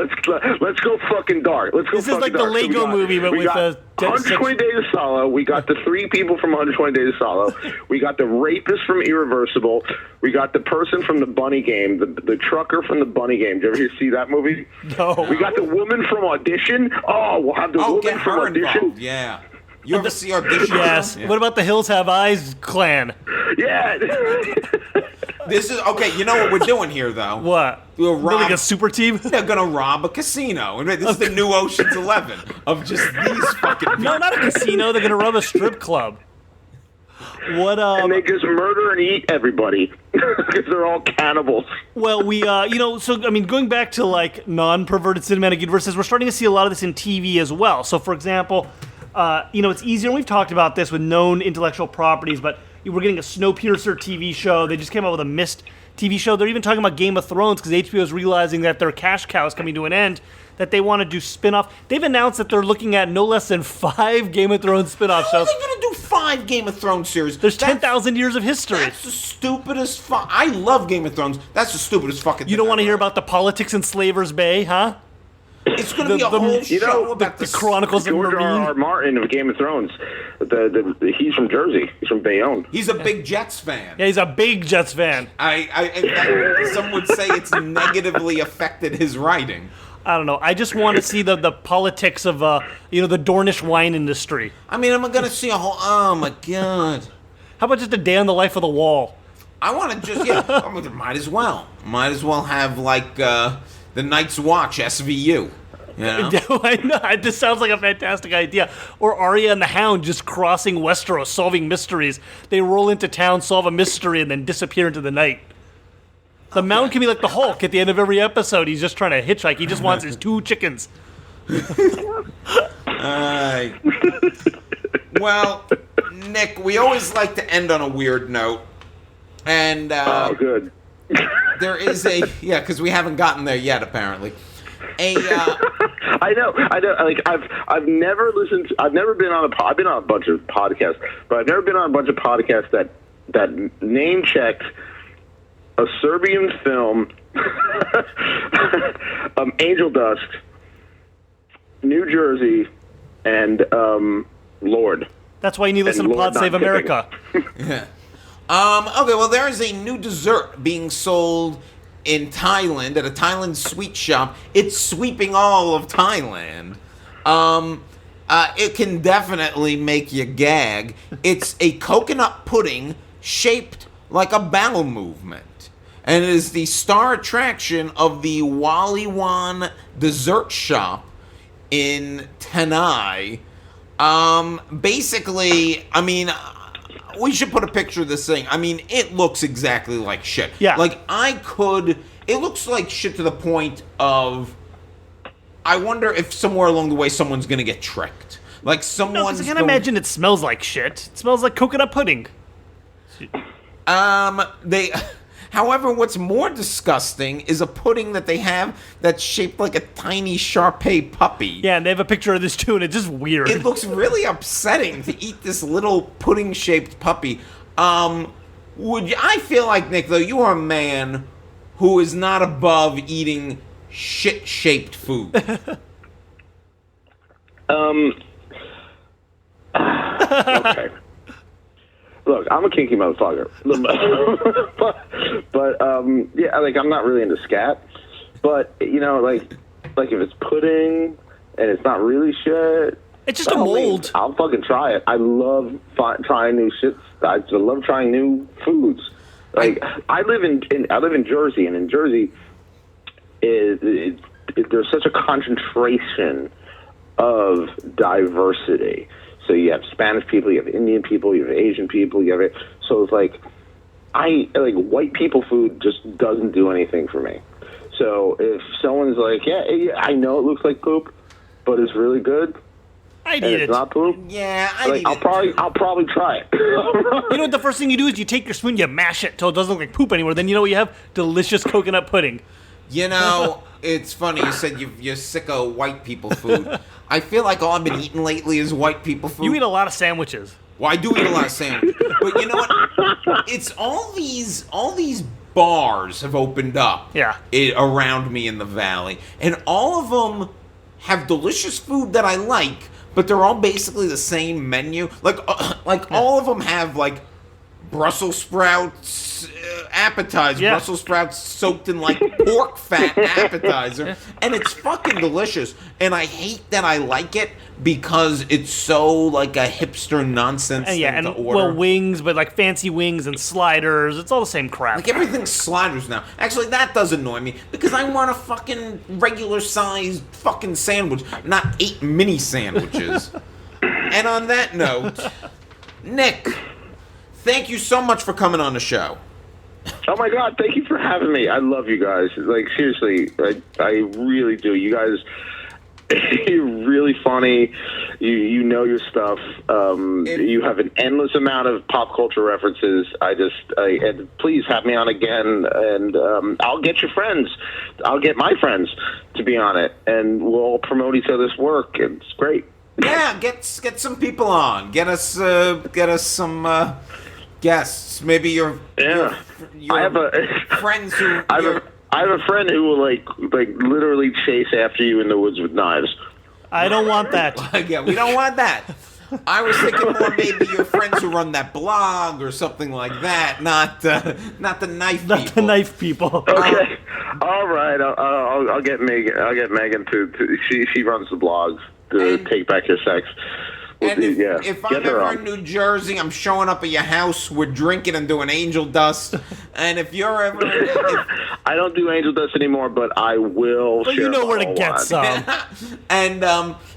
let's go fucking dark. This is like the Lego movie, but with 120 Days of Solo. We got the three people from 120 Days of Solo. We got the rapist from Irreversible. We got the person from the Bunny Game, the trucker from the Bunny Game. Did you ever see that movie? No. We got the woman from Audition. Oh, we'll have the woman from Audition. Involved. Yeah. You ever see Audition? Yes. Yeah. What about the Hills Have Eyes clan? Yeah. This is okay. You know what we're doing here, though? What? We're like a super team. They're gonna rob a casino, and this is the new Ocean's 11 of just these fucking people. No, not a casino. They're gonna rob a strip club. What? And they just murder and eat everybody because they're all cannibals. Well, going back to non-perverted cinematic universes, we're starting to see a lot of this in TV as well. So, for example. It's easier, and we've talked about this with known intellectual properties, but we're getting a Snowpiercer TV show. They just came out with a Mist TV show. They're even talking about Game of Thrones because HBO is realizing that their cash cow is coming to an end, that they want to do spin-off. They've announced that they're looking at no less than 5 Game of Thrones spin-off shows. How are they going to do 5 Game of Thrones series? There's 10,000 years of history. That's the stupidest I love Game of Thrones. That's the stupidest fucking thing. You don't want to hear about the politics in Slavers Bay, huh? It's going to be a whole show about the Chronicles of George Marine. R. Martin of Game of Thrones. He's from Jersey. He's from Bayonne. He's a big Jets fan. Yeah, he's a big Jets fan. Some would say it's negatively affected his writing. I don't know. I just want to see the politics of the Dornish wine industry. I mean, I'm going to see a whole. Oh my god! How about just a day on the life of the wall? I want to just might as well have the Night's Watch SVU. You know? I know. This sounds like a fantastic idea. Or Arya and the Hound just crossing Westeros, solving mysteries. They roll into town, solve a mystery, and then disappear into the night. The Mound can be like the Hulk at the end of every episode. He's just trying to hitchhike. He just wants his 2 chickens. Well, Nick, we always like to end on a weird note. And oh, good. There is because we haven't gotten there yet, apparently. I know. I've never listened. I've never been on I've been on a bunch of podcasts, but I've never been on a bunch of podcasts that name checked a Serbian film, Angel Dust, New Jersey, and Lord. That's why you need to listen to Pod Save America. Yeah. Okay, well, there is a new dessert being sold in Thailand at a Thailand sweet shop. It's sweeping all of Thailand. It can definitely make you gag. It's a coconut pudding shaped like a bowel movement. And it is the star attraction of the Waliwan dessert shop in Tanai. Basically, I mean, we should put a picture of this thing. I mean, it looks exactly like shit. Yeah. It looks like shit to the point of, I wonder if somewhere along the way someone's going to get tricked. Like someone's I can't imagine it smells like shit. It smells like coconut pudding. However, what's more disgusting is a pudding that they have that's shaped like a tiny Shar-Pei puppy. Yeah, and they have a picture of this too, and it's just weird. It looks really upsetting to eat this little pudding-shaped puppy. I feel like, Nick, though, you are a man who is not above eating shit-shaped food. Okay. Look, I'm a kinky motherfucker. but yeah, like, I'm not really into scat. But, you know, like if it's pudding and it's not really shit, it's just a mold. I'll fucking try it. I love trying new shit. I love trying new foods. Like, I live in Jersey, and in Jersey, there's such a concentration of diversity. So you have Spanish people, you have Indian people, you have Asian people, you have it. So it's like, white people food just doesn't do anything for me. So if someone's like, yeah, I know it looks like poop, but it's really good, I'd eat it. It's not poop. Yeah, I'll probably try it. You know what the first thing you do is you take your spoon, you mash it till it doesn't look like poop anymore. Then you know what you have? Delicious coconut pudding. You know, it's funny. You said you're sick of white people food. I feel like all I've been eating lately is white people food. You eat a lot of sandwiches. Well, I do eat a lot of sandwiches. But you know what? It's all these bars have opened up around me in the valley. And all of them have delicious food that I like, but they're all basically the same menu. All of them have, like, Brussels sprouts appetizer, Brussels sprouts soaked in like pork fat appetizer, and it's fucking delicious. And I hate that I like it because it's so like a hipster nonsense thing to order. Well, wings, but like fancy wings and sliders, it's all the same crap. Like everything's sliders now. Actually, that does annoy me because I want a fucking regular sized fucking sandwich, not 8 mini sandwiches. And on that note, Nick, thank you so much for coming on the show. Oh my God, thank you for having me. I love you guys. Like, seriously, I really do. You guys, you're really funny. You know your stuff. You have an endless amount of pop culture references. And please have me on again, and I'll get your friends. I'll get my friends to be on it, and we'll all promote each other's work. It's great. Yeah, get some people on. Get us some guests. Maybe your I have friends who. I have a friend who will like literally chase after you in the woods with knives. I don't want that. Yeah, we don't want that. I was thinking more maybe your friends who run that blog or something like that, not the knife people. Not the knife people. Okay, all right. I'll get Megan. I'll get Megan to she runs the blog. Take Back Your Sex. And if I'm ever in New Jersey, I'm showing up at your house. We're drinking and doing angel dust. And if you're ever, I don't do angel dust anymore, but I will. But you know where to get some. And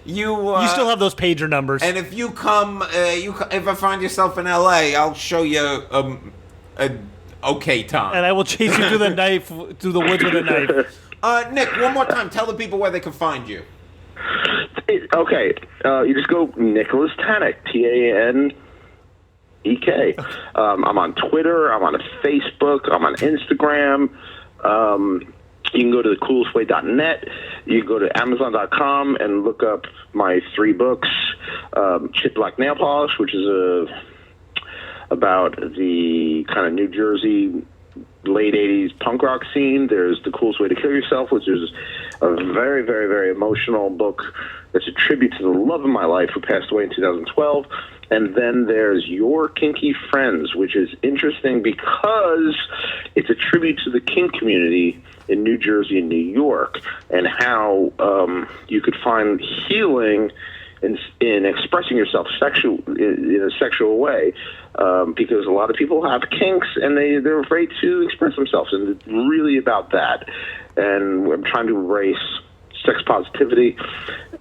you still have those pager numbers. And if you come, if I find yourself in L.A., I'll show you a okay time. And I will chase you through the woods with a knife. Nick, one more time, tell the people where they can find you. Okay, you just go Nicholas Tanek, Tanek. I'm on Twitter, I'm on Facebook, I'm on Instagram. You can go to thecoolestway.net. You can go to Amazon.com and look up my 3 books. Chip Black Nail Polish, which is about the kind of New Jersey late 80s punk rock scene. There's The Coolest Way to Kill Yourself, which is a very, very, very emotional book that's a tribute to the love of my life who passed away in 2012. And then there's Your Kinky Friends, which is interesting because it's a tribute to the kink community in New Jersey and New York, and how you could find healing in expressing yourself in a sexual way, because a lot of people have kinks and they're afraid to express themselves, and it's really about that. And I'm trying to embrace sex positivity.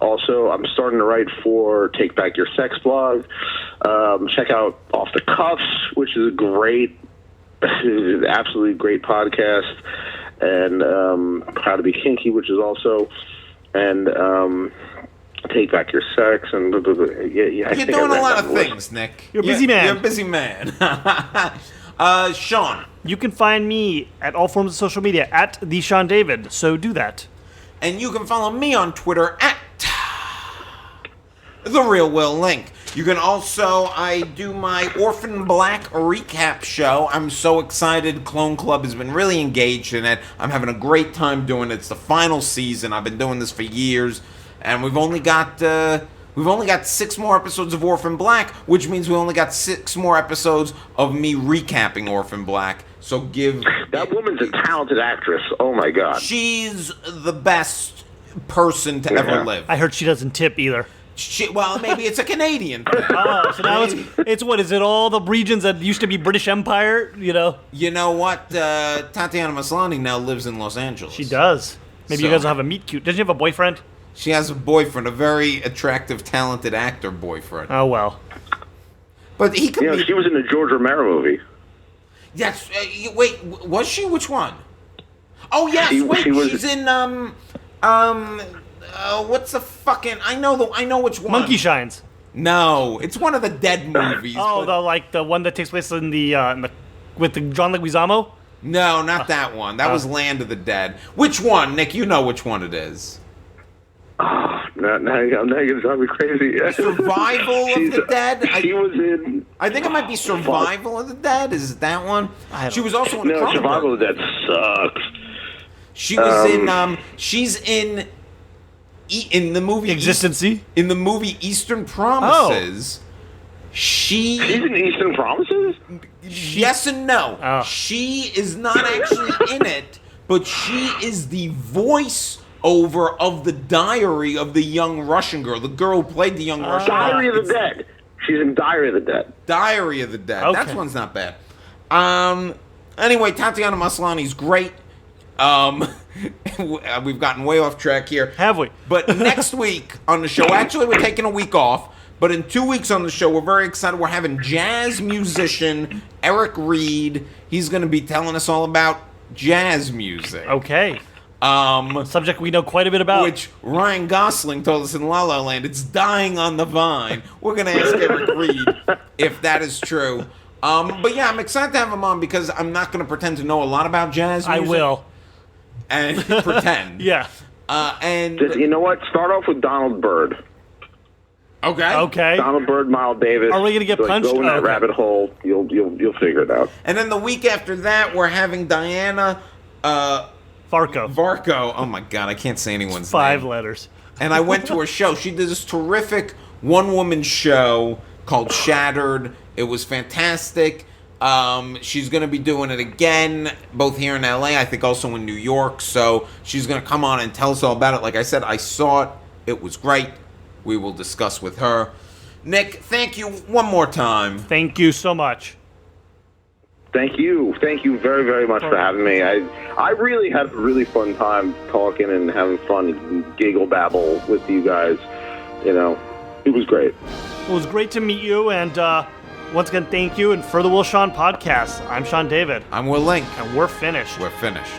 Also, I'm starting to write for Take Back Your Sex blog. Check out Off the Cuffs, which is absolutely great podcast, and How to Be Kinky, which is also, and Take Back Your Sex, and you're doing a lot of things, Nick. You're a busy man. You're a busy man. Sean. You can find me at all forms of social media at the Sean David. So do that. And you can follow me on Twitter at The Real Will Link. You can also, I do my Orphan Black recap show. I'm so excited. Clone Club has been really engaged in it. I'm having a great time doing it. It's the final season. I've been doing this for years. And we've only got 6 more episodes of Orphan Black, which means we only got 6 more episodes of me recapping Orphan Black. So that woman's a talented actress. Oh my god. She's the best person to ever live. I heard she doesn't tip either. Well, maybe it's a Canadian thing. Oh, so now it's what? Is it all the regions that used to be British Empire, You know what? Tatiana Maslany now lives in Los Angeles. She does. Maybe you guys will have a meet cute. Doesn't she have a boyfriend? She has a boyfriend, a very attractive, talented actor boyfriend. Oh, well. But he could be... she was in the George Romero movie. Yes. Wait, was she? Which one? Oh, yes. She's in, what's the fucking... I know which one. Monkey Shines. No, it's one of the Dead movies. Oh, the one that takes place in the with the John Leguizamo? No, not that one. That was Land of the Dead. Which one, Nick? You know which one it is. Now you're going to drive me crazy. Survival of the Dead? She was in... I think it might be Survival of the Dead. Is it that one? She was also in Survival of the Dead sucks. She was in... She's in the movie... Existency? In the movie Eastern Promises. Oh. She's in Eastern Promises? Yes and no. Oh. She is not actually in it, but she is the voice over of the Diary of the Young Russian Girl, the girl who played the young Russian girl. Diary of the Dead. She's in Diary of the Dead. Diary of the Dead. Okay. That one's not bad. Anyway, Tatiana Maslany's great. We've gotten way off track here. Have we? But next week on the show, actually we're taking a week off, but in 2 weeks on the show, we're very excited. We're having jazz musician Eric Reed. He's going to be telling us all about jazz music. Okay. Subject we know quite a bit about. Which Ryan Gosling told us in La La Land, it's dying on the vine. We're going to ask Eric Reed if that is true. But yeah, I'm excited to have him on because I'm not going to pretend to know a lot about jazz music. I will. And pretend. Yeah. And you know what? Start off with Donald Byrd. Okay. Donald Byrd, Miles Davis. Are we going to get punched? Go in that rabbit hole. You'll figure it out. And then the week after that, we're having Diana... Varco. Oh my God, I can't say anyone's 5 name. letters. And I went to her show. She did this terrific one-woman show called Shattered. It was fantastic. She's going to be doing it again, both here in LA, I think also in New York. So she's going to come on and tell us all about it. Like I said, I saw it. It was great. We will discuss with her. Nick, thank you one more time. Thank you so much. Thank you very, very much for having me. I really had a really fun time talking and having fun and giggle babble with you guys. It was great. It was great to meet you, and once again, thank you. And for the Will Sean podcast, I'm Sean David. I'm Will Link. And we're finished. We're finished.